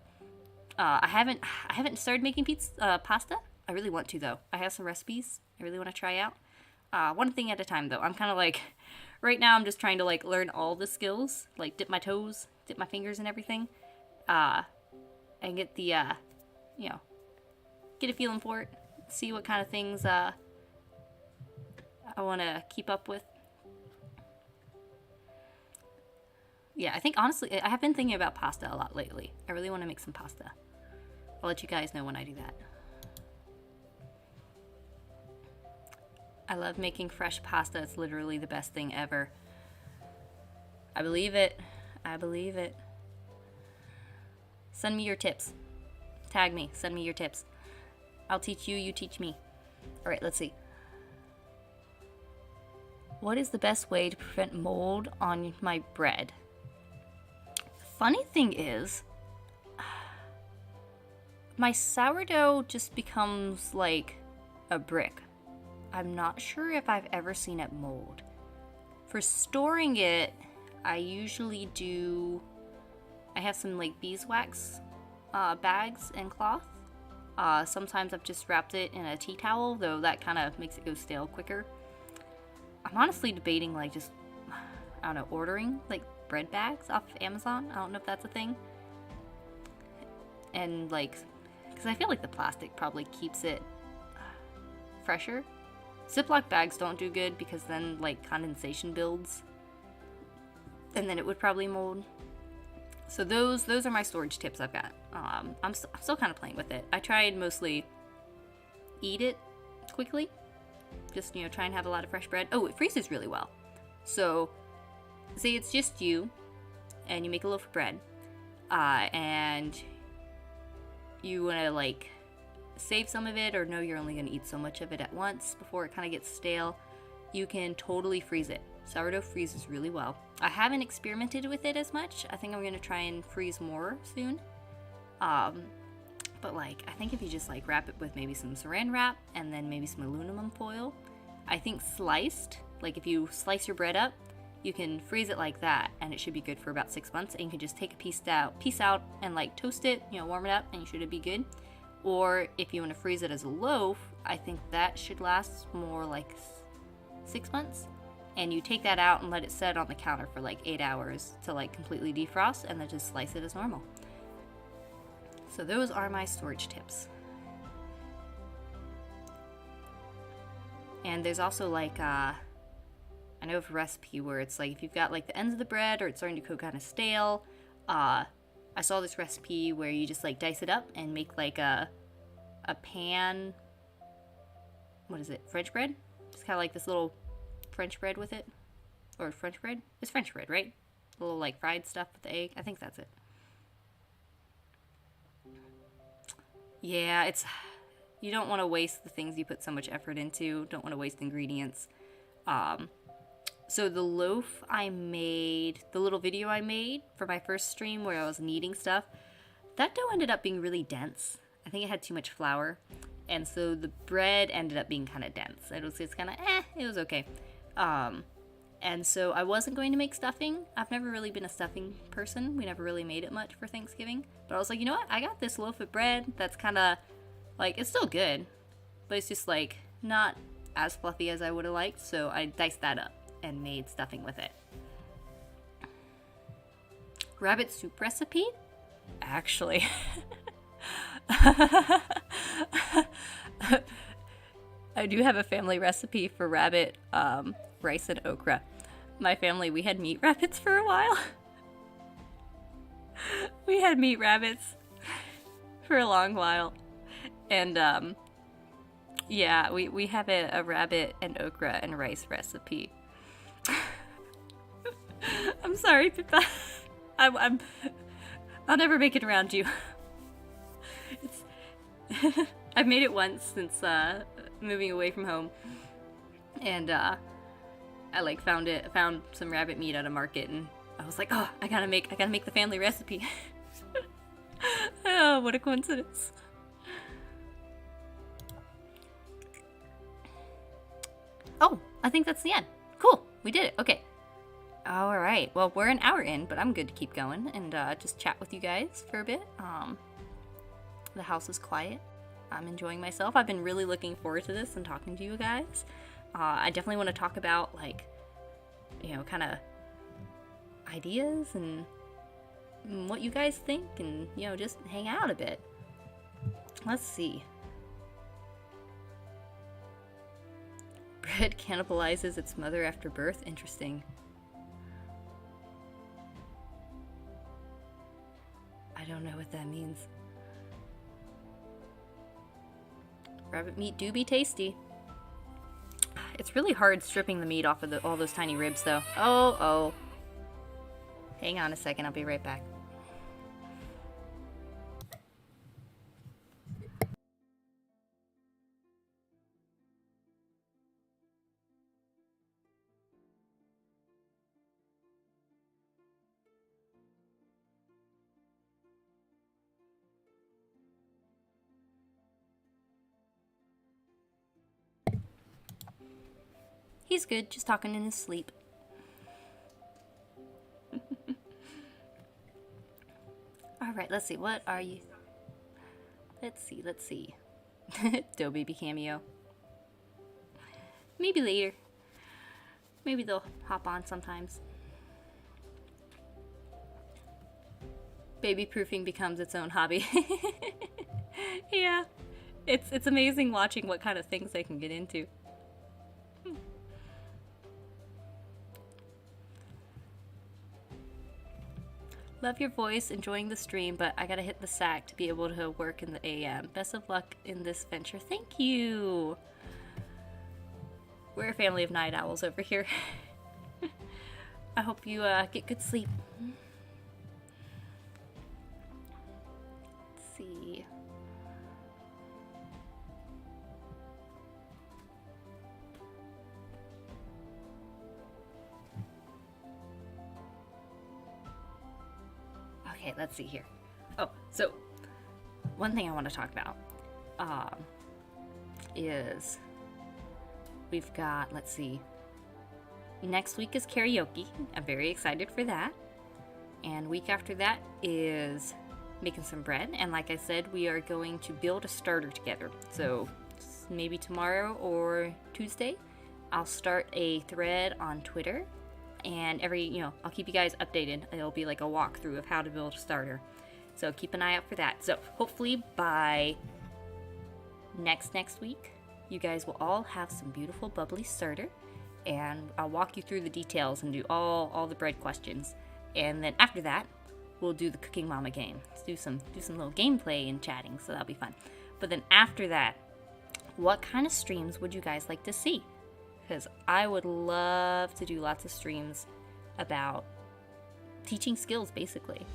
I haven't started making pasta. I really want to though. I have some recipes I really want to try out. One thing at a time though. I'm kind of like, right now I'm just trying to like learn all the skills, like dip my toes, dip my fingers and everything, and get the get a feeling for it, see what kind of things I want to keep up with. Yeah, I think honestly I have been thinking about pasta a lot lately. I really want to make some pasta. I'll let you guys know when I do that. I love making fresh pasta. It's literally the best thing ever. I believe it. Send me your tips. Tag me. Send me your tips. I'll teach you, you teach me. All right, let's see. What is the best way to prevent mold on my bread? Funny thing is, my sourdough just becomes like a brick. I'm not sure if I've ever seen it mold. For storing it, I usually I have some like beeswax bags and cloth. Sometimes I've just wrapped it in a tea towel, though that kind of makes it go stale quicker. I'm honestly debating like just, I don't know, ordering like bread bags off of Amazon. I don't know if that's a thing. And like, because I feel like the plastic probably keeps it fresher. Ziploc bags don't do good because then like condensation builds and then it would probably mold. So those are my storage tips I've got. I'm still kind of playing with it. I tried mostly eat it quickly. Just, you know, try and have a lot of fresh bread. Oh, it freezes really well. So say it's just you and you make a loaf of bread and you want to like save some of it or know you're only going to eat so much of it at once before it kind of gets stale, you can totally freeze it. Sourdough freezes really well. I haven't experimented with it as much. I think I'm going to try and freeze more soon. But like, I think if you just like wrap it with maybe some saran wrap and then maybe some aluminum foil, I think sliced, like if you slice your bread up, you can freeze it like that and it should be good for about 6 months, and you can just take a piece out and like toast it, you know, warm it up, and you should be good. Or if you want to freeze it as a loaf, I think that should last more like 6 months. And you take that out and let it set on the counter for like 8 hours to like completely defrost, and then just slice it as normal. So those are my storage tips. And there's also like, I know of a recipe where it's like if you've got like the ends of the bread or it's starting to go kind of stale, I saw this recipe where you just like dice it up and make like a pan, what is it, French bread? Just kind of like this little French bread with it. Or French bread? It's French bread, right? A little like fried stuff with the egg. I think that's it. Yeah, you don't want to waste the things you put so much effort into. Don't want to waste ingredients. So the loaf I made, the little video I made for my first stream where I was kneading stuff, that dough ended up being really dense. I think it had too much flour. And so the bread ended up being kind of dense. It was kind of, it was okay. And so I wasn't going to make stuffing. I've never really been a stuffing person. We never really made it much for Thanksgiving. But I was like, you know what? I got this loaf of bread that's kind of, like, it's still good. But it's just, like, not as fluffy as I would have liked. So I diced that up and made stuffing with it. Rabbit soup recipe? Actually. I do have a family recipe for rabbit rice and okra. My family, we had meat rabbits for a while. We had meat rabbits for a long while. And yeah, we have a rabbit and okra and rice recipe. I'm sorry, Pippa. I'll never make it around you. I've made it once since moving away from home, and I like found some rabbit meat at a market, and I was like, oh, I gotta make the family recipe. Oh, what a coincidence. Oh, I think that's the end. Cool, we did it. Okay. All right. Well, we're an hour in, but I'm good to keep going and just chat with you guys for a bit. The house is quiet. I'm enjoying myself. I've been really looking forward to this and talking to you guys. I definitely want to talk about, like, you know, kind of ideas and what you guys think, and, you know, just hang out a bit. Let's see. Bread cannibalizes its mother after birth? Interesting. I don't know what that means. Rabbit meat do be tasty. It's really hard stripping the meat off of all those tiny ribs, though. Oh. Hang on a second, I'll be right back. He's good, just talking in his sleep. Alright, let's see, what are you? Let's see. Dough baby cameo. Maybe later. Maybe they'll hop on sometimes. Baby proofing becomes its own hobby. Yeah. It's amazing watching what kind of things they can get into. Love your voice, enjoying the stream, but I gotta hit the sack to be able to work in the AM. Best of luck in this venture. Thank you! We're a family of night owls over here. I hope you get good sleep. Let's see. Okay, let's see here. Oh, so one thing I want to talk about is we've got, let's see, next week is karaoke. I'm very excited for that. And week after that is making some bread. And like I said, we are going to build a starter together. So maybe tomorrow or Tuesday, I'll start a thread on Twitter. And I'll keep you guys updated. It'll be like a walkthrough of how to build a starter. So keep an eye out for that. So hopefully by next week, you guys will all have some beautiful bubbly starter. And I'll walk you through the details and do all the bread questions. And then after that, we'll do the Cooking Mama game. Let's do some little gameplay and chatting, so that'll be fun. But then after that, what kind of streams would you guys like to see? Because I would love to do lots of streams about teaching skills, basically.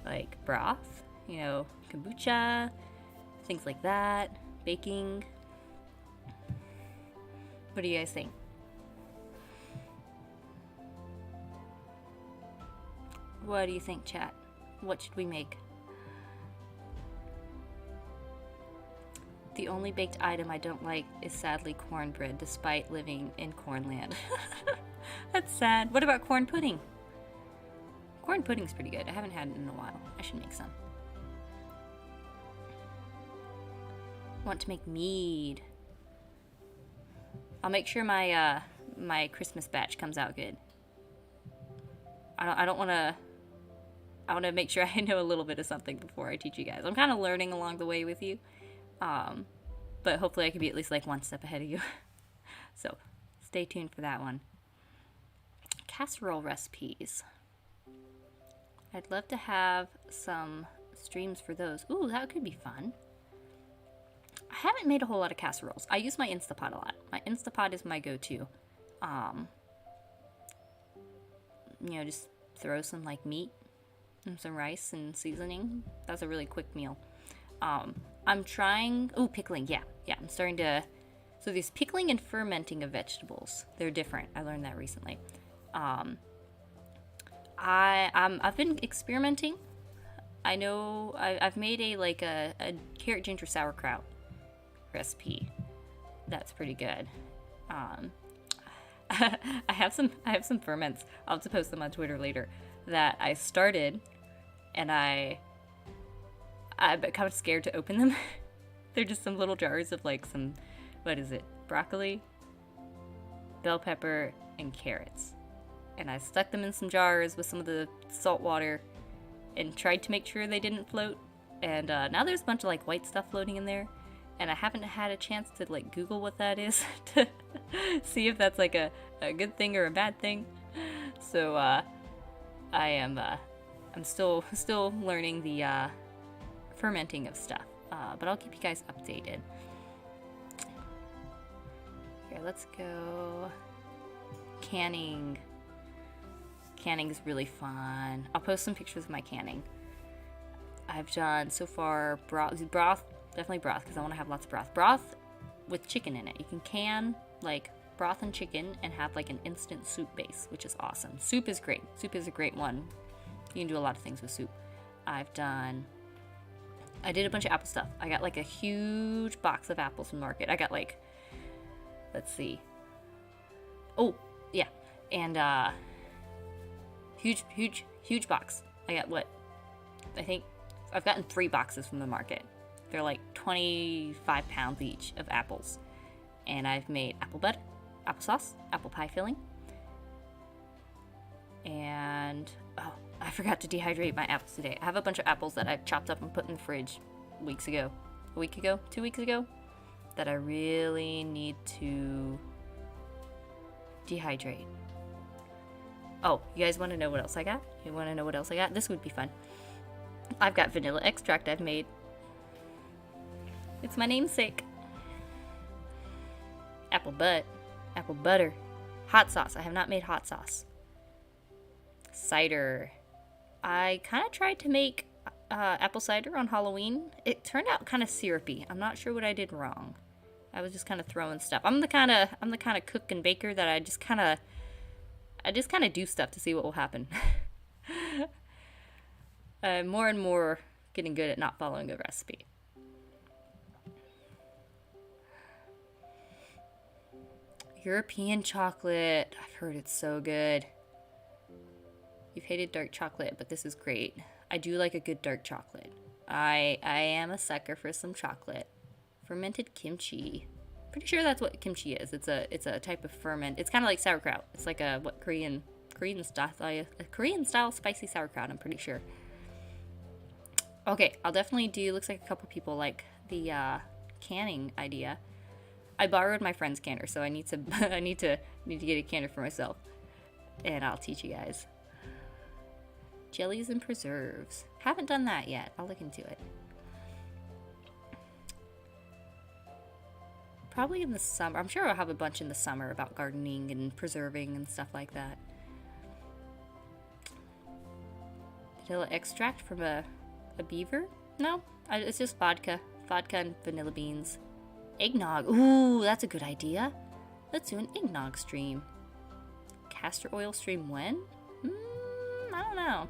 Like broth, kombucha, things like that, baking. What do you guys think? What do you think, chat? What should we make? The only baked item I don't like is sadly cornbread, despite living in cornland. That's sad. What about corn pudding? Corn pudding's pretty good. I haven't had it in a while. I should make some. Want to make mead. I'll make sure my my Christmas batch comes out good. I want to make sure I know a little bit of something before I teach you guys. I'm kind of learning along the way with you. But hopefully I can be at least like one step ahead of you. So stay tuned for that one. Casserole recipes. I'd love to have some streams for those. Ooh, that could be fun. I haven't made a whole lot of casseroles. I use my Instapot a lot. My Instapot is my go-to. Just throw some like meat and some rice and seasoning. That's a really quick meal. I'm trying, pickling, yeah, I'm starting to, so there's pickling and fermenting of vegetables. They're different. I learned that recently. I've been experimenting. I know I've made a carrot ginger sauerkraut recipe. That's pretty good. I have some ferments. I'll have to post them on Twitter later that I started, and I'm kind of scared to open them. They're just some little jars of like some, broccoli, bell pepper, and carrots. And I stuck them in some jars with some of the salt water and tried to make sure they didn't float. And now there's a bunch of like white stuff floating in there. And I haven't had a chance to like Google what that is to see if that's like a good thing or a bad thing. So I'm still learning the fermenting of stuff, but I'll keep you guys updated. Here, let's go. Canning. Canning is really fun. I'll post some pictures of my canning. I've done so far broth, definitely broth, because I want to have lots of broth. Broth with chicken in it. You can can like broth and chicken and have like an instant soup base, which is awesome. Soup is great. Soup is a great one. You can do a lot of things with soup. I did a bunch of apple stuff. I got like a huge box of apples from the market. I got like, let's see. Oh, yeah. And huge box. I got I think I've gotten 3 boxes from the market. They're like 25 pounds each of apples. And I've made apple butter, applesauce, apple pie filling. And, I forgot to dehydrate my apples today. I have a bunch of apples that I've chopped up and put in the fridge weeks ago. a week ago, 2 weeks ago, that I really need to dehydrate. Oh, you guys want to know what else I got? You want to know what else I got? This would be fun. I've got vanilla extract I've made. It's my namesake. Apple butter, hot sauce. I have not made hot sauce. Cider. I kind of tried to make apple cider on Halloween. It turned out kind of syrupy. I'm not sure what I did wrong. I was just kind of throwing stuff. I'm the kind of cook and baker that I just kind of do stuff to see what will happen. More and more getting good at not following a recipe. European chocolate. I've heard it's so good. You've hated dark chocolate, but this is great. I do like a good dark chocolate. I am a sucker for some chocolate. Fermented kimchi. Pretty sure that's what kimchi is. It's a type of ferment. It's kind of like sauerkraut. It's like a Korean style spicy sauerkraut. I'm pretty sure. Okay, I'll definitely do. Looks like a couple people like the canning idea. I borrowed my friend's canner, so I need to get a canner for myself, and I'll teach you guys. Jellies and preserves. Haven't done that yet. I'll look into it. Probably in the summer. I'm sure I'll have a bunch in the summer about gardening and preserving and stuff like that. Vanilla extract from a beaver? No, it's just vodka. Vodka and vanilla beans. Eggnog. Ooh, that's a good idea. Let's do an eggnog stream. Castor oil stream when? I don't know.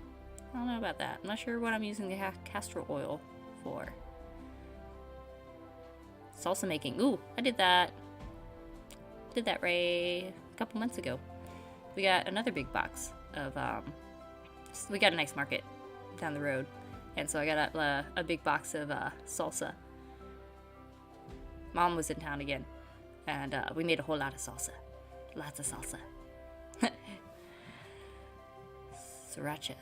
I don't know about that. I'm not sure what I'm using the castor oil for. Salsa making. Ooh, I did that. Did that right a couple months ago. We got another big box of, we got a nice market down the road. And so I got a big box of salsa. Mom was in town again. And we made a whole lot of salsa. Lots of salsa. Sriracha.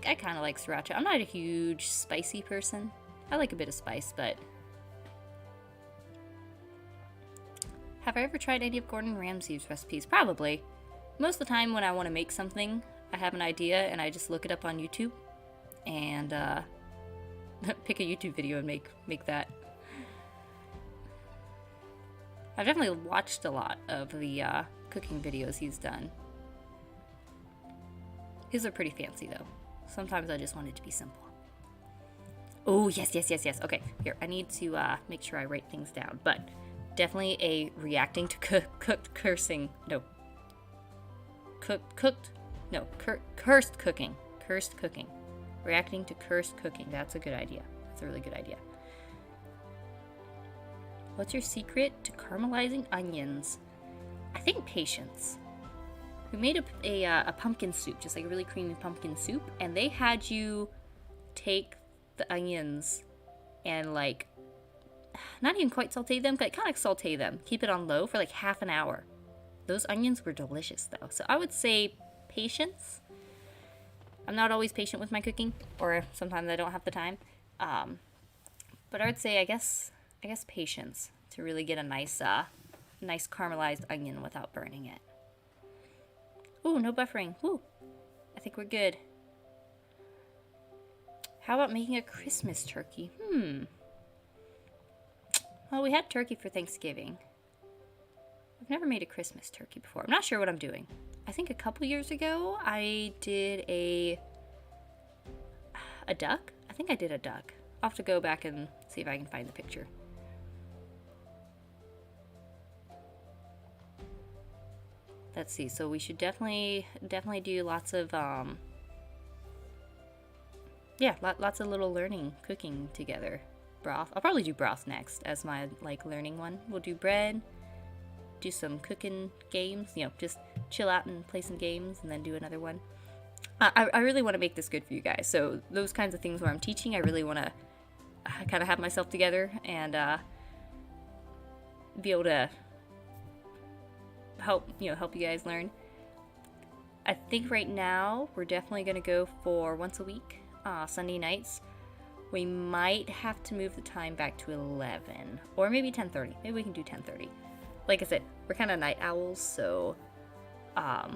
I kind of like sriracha. I'm not a huge spicy person. I like a bit of spice, but... Have I ever tried any of Gordon Ramsay's recipes? Probably. Most of the time when I want to make something, I have an idea and I just look it up on YouTube. And pick a YouTube video and make that. I've definitely watched a lot of the cooking videos he's done. His are pretty fancy though. Sometimes I just want it to be simple. Oh, yes. Okay, here, I need to make sure I write things down. But definitely a reacting to cursing. No. Cursed cooking. Cursed cooking. Reacting to cursed cooking. That's a good idea. That's a really good idea. What's your secret to caramelizing onions? I think patience. We made a pumpkin soup, just like a really creamy pumpkin soup, and they had you take the onions and like, not even quite saute them, but kind of saute them. Keep it on low for like half an hour. Those onions were delicious though. So I would say patience. I'm not always patient with my cooking, or sometimes I don't have the time. But I would say, I guess patience to really get a nice caramelized onion without burning it. Ooh, no buffering. Ooh, I think we're good. How about making a Christmas turkey? Well, we had turkey for Thanksgiving. I've never made a Christmas turkey before. I'm not sure what I'm doing. I think a couple years ago I did a duck. I think I did a duck. I'll have to go back and see if I can find the picture. Let's see. So we should definitely do lots of lots of little learning cooking together. Broth. I'll probably do broth next as my like learning one. We'll do bread, do some cooking games, just chill out and play some games and then do another one. I really want to make this good for you guys. So those kinds of things where I'm teaching, I really want to kind of have myself together and be able to help you guys learn. I think right now we're definitely going to go for once a week, Sunday nights. We might have to move the time back to 11 or maybe 10:30. Maybe we can do 10:30. Like I said, we're kind of night owls, so I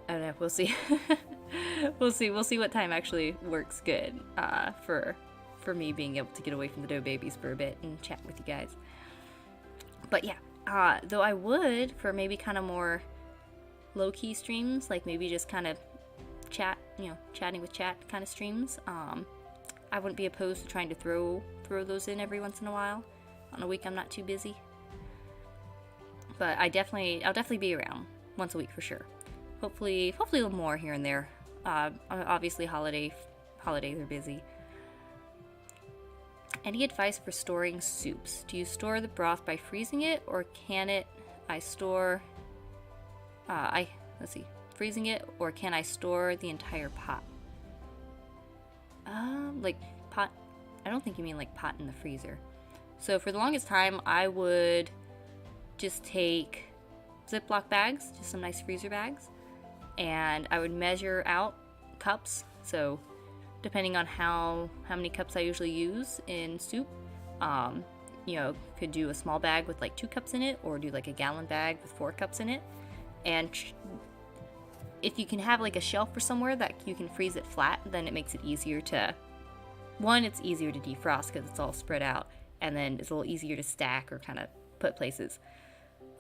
don't know. We'll see. We'll see what time actually works good for me being able to get away from the dough babies for a bit and chat with you guys. But yeah, though I would for maybe kind of more low-key streams, like maybe just kind of chatting with chat kind of streams. I wouldn't be opposed to trying to throw those in every once in a while on a week I'm not too busy. But I'll definitely be around once a week for sure. Hopefully a little more here and there. Obviously holidays are busy. Any advice for storing soups? Do you store the broth by freezing it, or can I store freezing it, or can I store the entire pot? Like pot, I don't think you mean like pot in the freezer. So for the longest time, I would just take Ziploc bags, just some nice freezer bags, and I would measure out cups. So depending on how many cups I usually use in soup, could do a small bag with like 2 cups in it, or do like a gallon bag with 4 cups in it. And if you can have like a shelf or somewhere that you can freeze it flat, then it makes it easier to, it's easier to defrost because it's all spread out, and then it's a little easier to stack or kind of put places.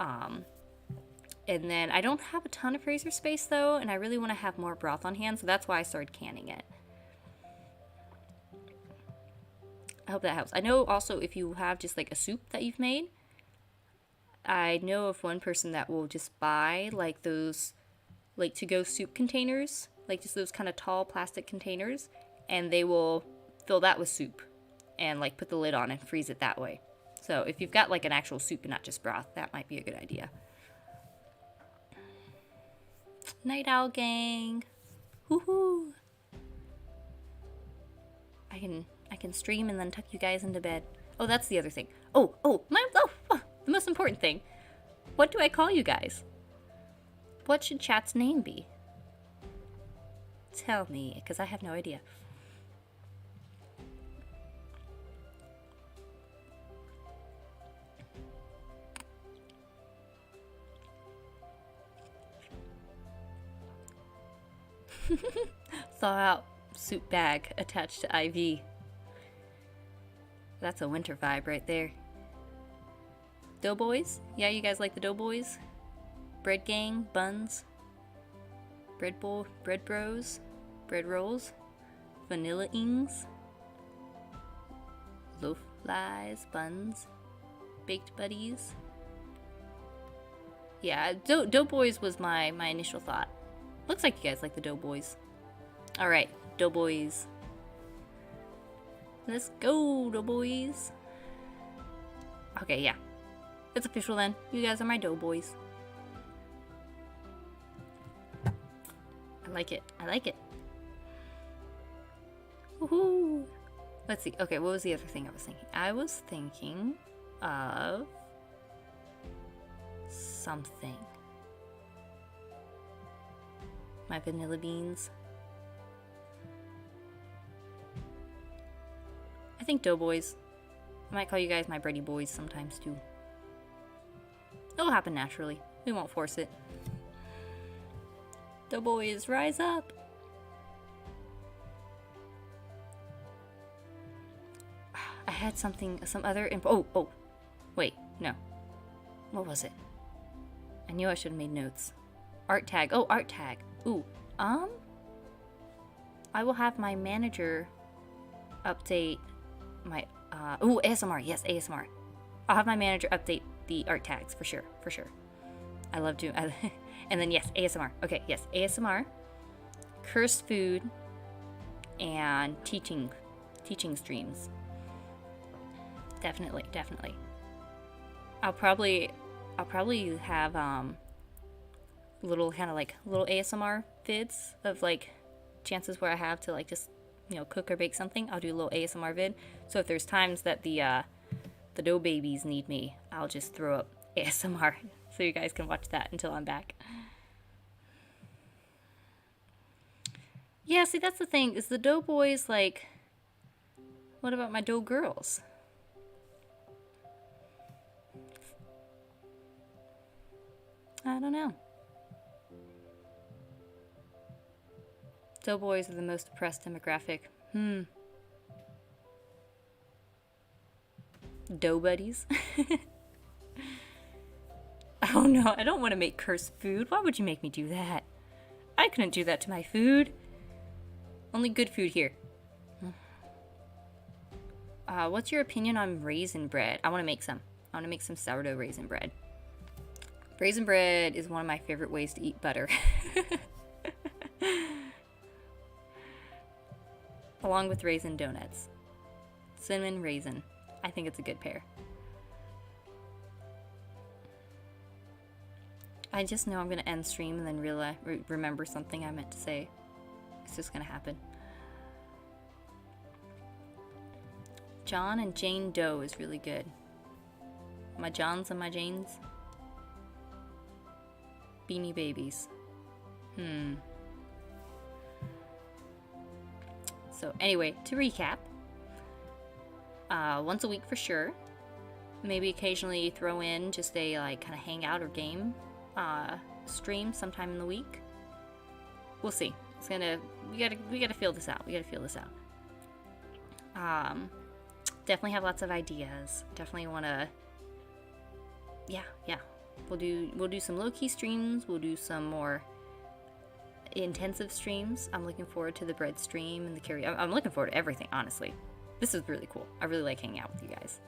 And then I don't have a ton of freezer space though, and I really want to have more broth on hand, so that's why I started canning it. I hope that helps. I know also if you have just like a soup that you've made, I know of one person that will just buy like those like to-go soup containers, like just those kind of tall plastic containers, and they will fill that with soup and like put the lid on and freeze it that way. So if you've got like an actual soup and not just broth, that might be a good idea. Night owl gang. Woohoo! I can stream and then tuck you guys into bed. Oh, that's the other thing. The most important thing. What do I call you guys? What should chat's name be? Tell me, because I have no idea. Thaw out soup bag attached to IV. That's a winter vibe right there. Doughboys? Yeah, you guys like the doughboys? Bread gang, buns, bread bros, bread rolls, vanilla ings, loaf flies, buns, baked buddies. Yeah, doughboys was my initial thought. Looks like you guys like the doughboys. All right, doughboys. Let's go, doughboys. Okay, yeah. It's official then. You guys are my doughboys. I like it. I like it. Woohoo! Let's see. Okay, what was the other thing I was thinking? I was thinking of something. My vanilla beans. I think doughboys. I might call you guys my bready boys sometimes too. It'll happen naturally. We won't force it. Doughboys, rise up! I had some other info. Oh, wait, no. What was it? I knew I should have made notes. Art tag. Oh, art tag. Ooh, I will have my manager update my, ASMR. Yes, ASMR. I'll have my manager update the art tags for sure. I love doing, and then yes, ASMR. Okay, yes, ASMR, cursed food, and teaching streams. Definitely. I'll probably have little kind of like little ASMR vids of like chances where I have to like just cook or bake something. I'll do a little ASMR vid. So if there's times that the dough babies need me, I'll just throw up ASMR so you guys can watch that until I'm back. Yeah, see, that's the thing, is the dough boys, like, what about my dough girls? I don't know. Dough boys are the most oppressed demographic. Dough buddies. Oh no, I don't want to make cursed food. Why would you make me do that? I couldn't do that to my food. Only good food here. What's your opinion on raisin bread? I want to make some. I want to make some sourdough raisin bread. Raisin bread is one of my favorite ways to eat butter. Along with raisin donuts. Cinnamon raisin. I think it's a good pair. I just know I'm going to end stream and then remember something I meant to say. It's just going to happen. John and Jane Doe is really good. My Johns and my Janes. Beanie Babies. So anyway, to recap. Once a week for sure. Maybe occasionally throw in just a like kind of hangout or game stream sometime in the week. We'll see. It's gonna we gotta feel this out. We gotta feel this out. Definitely have lots of ideas. Definitely wanna yeah. We'll do some low-key streams, we'll do some more intensive streams. I'm looking forward to the bread stream and the karaoke. I'm looking forward to everything, honestly. This is really cool. I really like hanging out with you guys.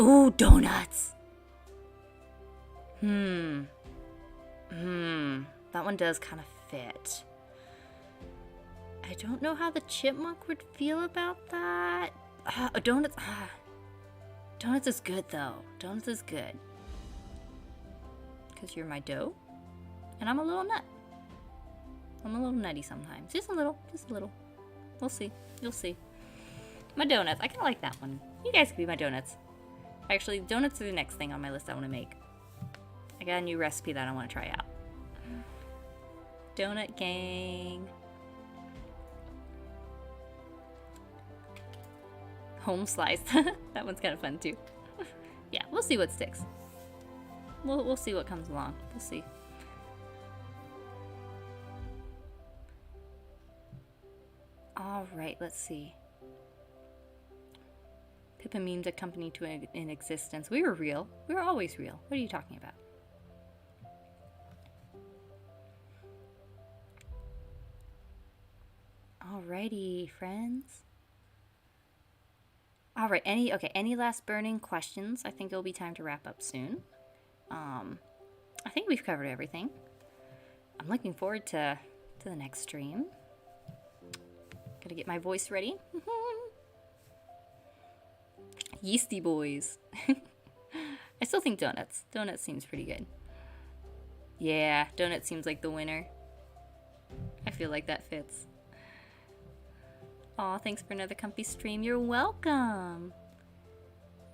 Ooh, donuts! That one does kind of fit. I don't know how the chipmunk would feel about that. Donuts. Donuts is good though. Donuts is good. Because you're my dough. And I'm a little nut. I'm a little nutty sometimes. Just a little. Just a little. We'll see. You'll see. My donuts. I kind of like that one. You guys can be my donuts. Actually, donuts are the next thing on my list I want to make. I got a new recipe that I want to try out. Donut gang. Home slice. That one's kind of fun too. Yeah, we'll see what sticks. We'll see what comes along. We'll see. All right, let's see. Pippa memes a company to in existence. We were real. We were always real. What are you talking about? Alrighty, friends. All right. Any last burning questions? I think it'll be time to wrap up soon. I think we've covered everything. I'm looking forward to the next stream. Gotta get my voice ready. Yeasty boys. I still think donuts. Donuts seems pretty good. Yeah, donut seems like the winner. I feel like that fits. Aw, thanks for another comfy stream. You're welcome.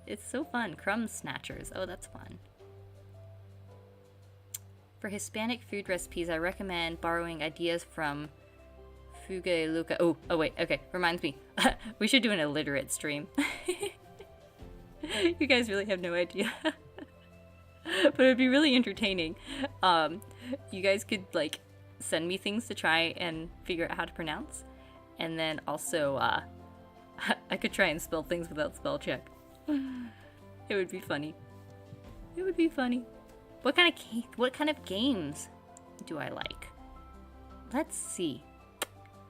It's so fun. Crumb snatchers. Oh, that's fun. For Hispanic food recipes, I recommend borrowing ideas from Fuge Luca. Oh, wait. Okay, reminds me. We should do an illiterate stream. You guys really have no idea. But it would be really entertaining. You guys could, like, send me things to try and figure out how to pronounce. And then also, I could try and spell things without spell check. It would be funny. It would be funny. What kind of games do I like? Let's see.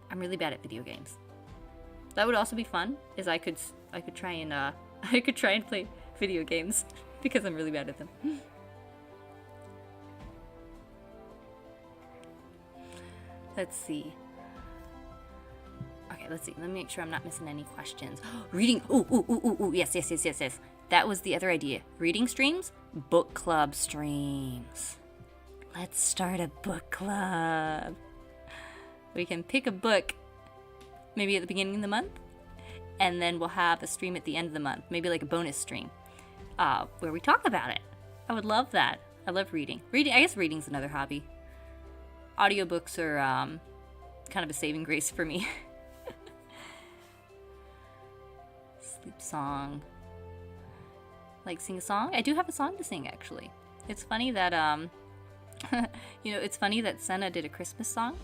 I'm really bad at video games. That would also be fun. Is I could try and I could try and play video games because I'm really bad at them. Let's see. Okay, let's see. Let me make sure I'm not missing any questions. Reading. Ooh. Yes. That was the other idea. Reading streams, book club streams. Let's start a book club. We can pick a book maybe at the beginning of the month, and then we'll have a stream at the end of the month, maybe like a bonus stream, where we talk about it. I would love that. I love reading. I guess reading's another hobby. audiobooks are kind of a saving grace for me. Sleep song. Like, sing a song? I do have a song to sing, actually. It's funny that, it's funny that Senna did a Christmas song,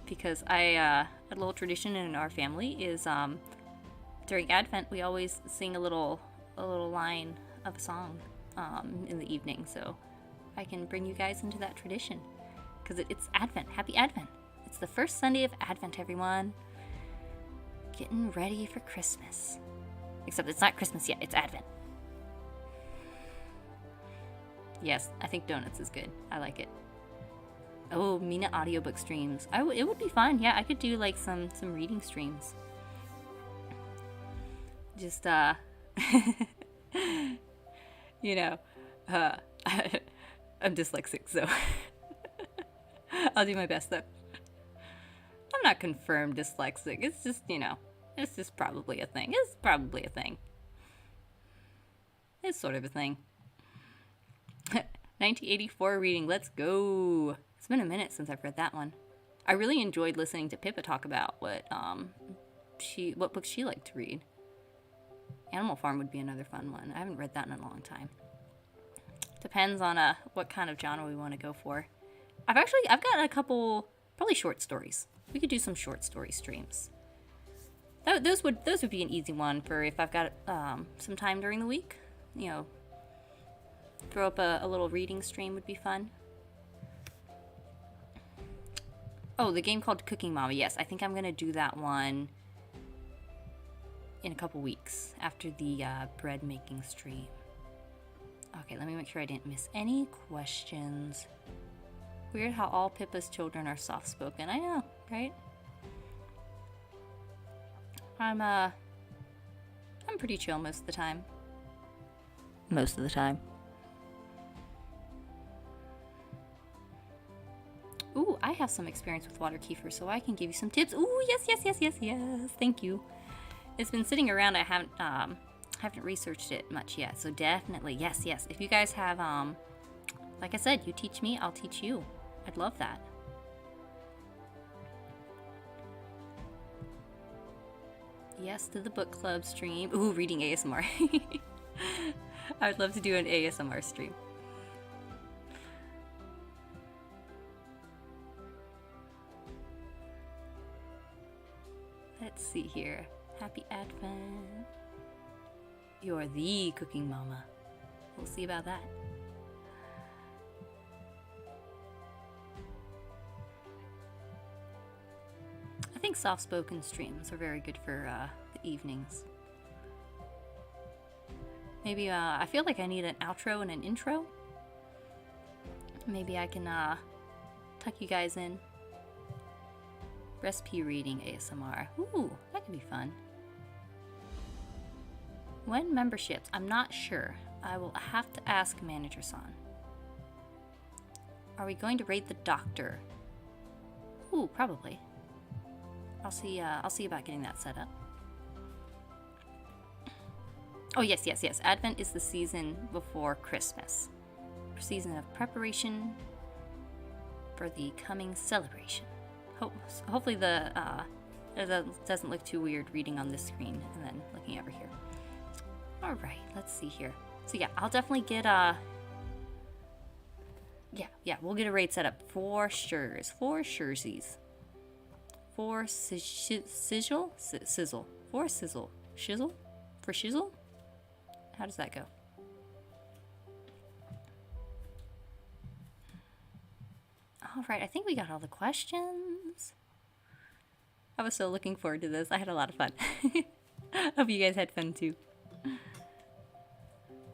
because a little tradition in our family is, during Advent, we always sing a little line of a song, in the evening, so I can bring you guys into that tradition, because it's Advent. Happy Advent! It's the first Sunday of Advent, everyone. Getting ready for Christmas. Except it's not Christmas yet, it's Advent. Yes, I think donuts is good. I like it. Oh, Mina audiobook streams. It would be fun. Yeah, I could do like some reading streams. Just I'm dyslexic, so I'll do my best though. I'm not confirmed dyslexic. It's just, it's just probably a thing. It's probably a thing. It's sort of a thing. 1984 reading, let's go. It's been a minute since I've read that one. I really enjoyed listening to Pippa talk about what books she liked to read. Animal Farm would be another fun one. I haven't read that in a long time. Depends on what kind of genre we want to go for. I've got a couple, probably short stories. We could do some short story streams. Those would be an easy one for if I've got some time during the week. Throw up a little reading stream would be fun. Oh, the game called Cooking Mama. Yes, I think I'm going to do that one in a couple weeks after the bread making stream. Okay, let me make sure I didn't miss any questions. Weird how all Pippa's children are soft-spoken. I know, right? I'm pretty chill most of the time. Most of the time. Ooh, I have some experience with water kefir, so I can give you some tips. Ooh, yes. Thank you. It's been sitting around. I haven't researched it much yet, so definitely, yes. If you guys have, like I said, you teach me, I'll teach you. I'd love that. Yes to the book club stream. Ooh, reading ASMR. I would love to do an ASMR stream. Let's see here. Happy Advent. You're the cooking mama. We'll see about that. I think soft-spoken streams are very good for the evenings. Maybe, I feel like I need an outro and an intro. Maybe I can tuck you guys in. Recipe reading ASMR. Ooh, that could be fun. When memberships? I'm not sure. I will have to ask Manager-san. Are we going to raid the doctor? Ooh, probably. I'll see about getting that set up. Oh, yes. Advent is the season before Christmas. Season of preparation for the coming celebration. Hopefully it doesn't look too weird reading on this screen and then looking over here. All right, let's see here. So yeah, I'll definitely get we'll get a raid set up for sure's. For surezies. For sizzle? Sizzle. For sizzle. Shizzle? For shizzle? How does that go? All right, I think we got all the questions. I was so looking forward to this. I had a lot of fun. Hope you guys had fun too.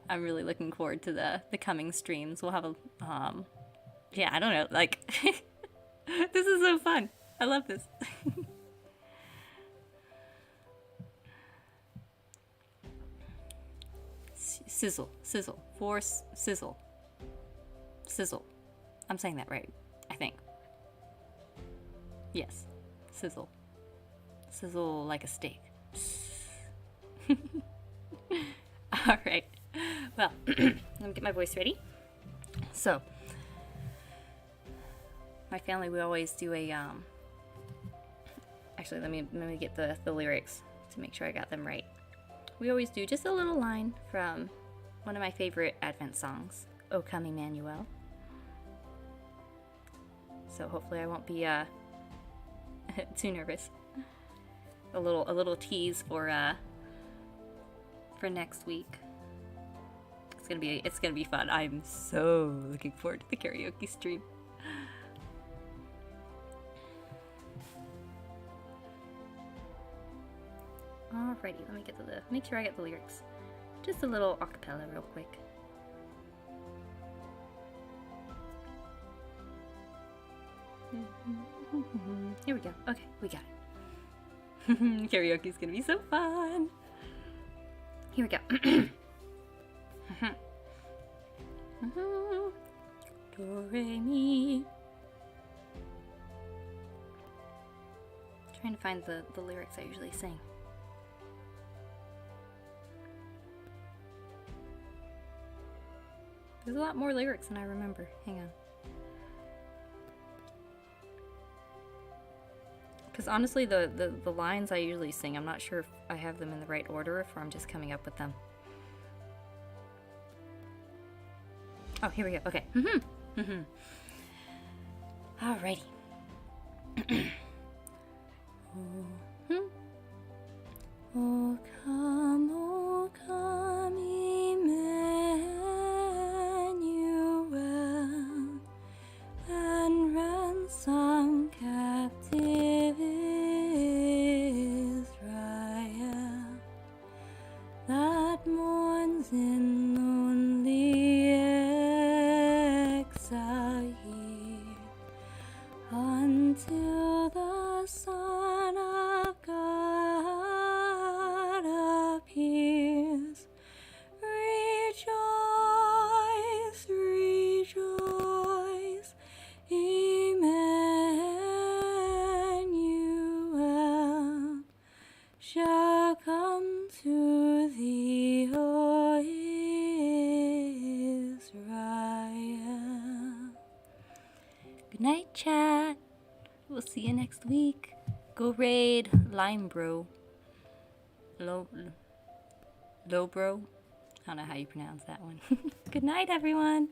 I'm really looking forward to the coming streams. We'll have a, I don't know, like, this is so fun. I love this. Sizzle. For sizzle. Sizzle. I'm saying that right, I think. Yes. Sizzle. Sizzle like a steak. Alright. Well, let me get my voice ready. So, my family, we always do a, actually, let me get the lyrics to make sure I got them right. We always do just a little line from one of my favorite Advent songs, O Come Emmanuel. So hopefully I won't be too nervous. A little tease for next week. It's gonna be fun. I'm so looking forward to the karaoke stream. Alrighty, let me make sure I get the lyrics. Just a little acapella real quick. Here we go. Okay, we got it. Karaoke's gonna be so fun. Here we go. Do, re, mi. Trying to find the lyrics I usually sing. There's a lot more lyrics than I remember. Hang on. Because honestly, the lines I usually sing, I'm not sure if I have them in the right order, or if I'm just coming up with them. Oh, here we go. Okay. Alrighty. Oh, come, Emmanuel, and ransom captive Israel that mourns in lonely exile here, until the Son of God appears. Rejoice, rejoice, Emmanuel shall come to thee, O Israel. Good night, chat. We'll see you next week. Go raid Lime Bro. Low Bro. I don't know how you pronounce that one. Good night, everyone.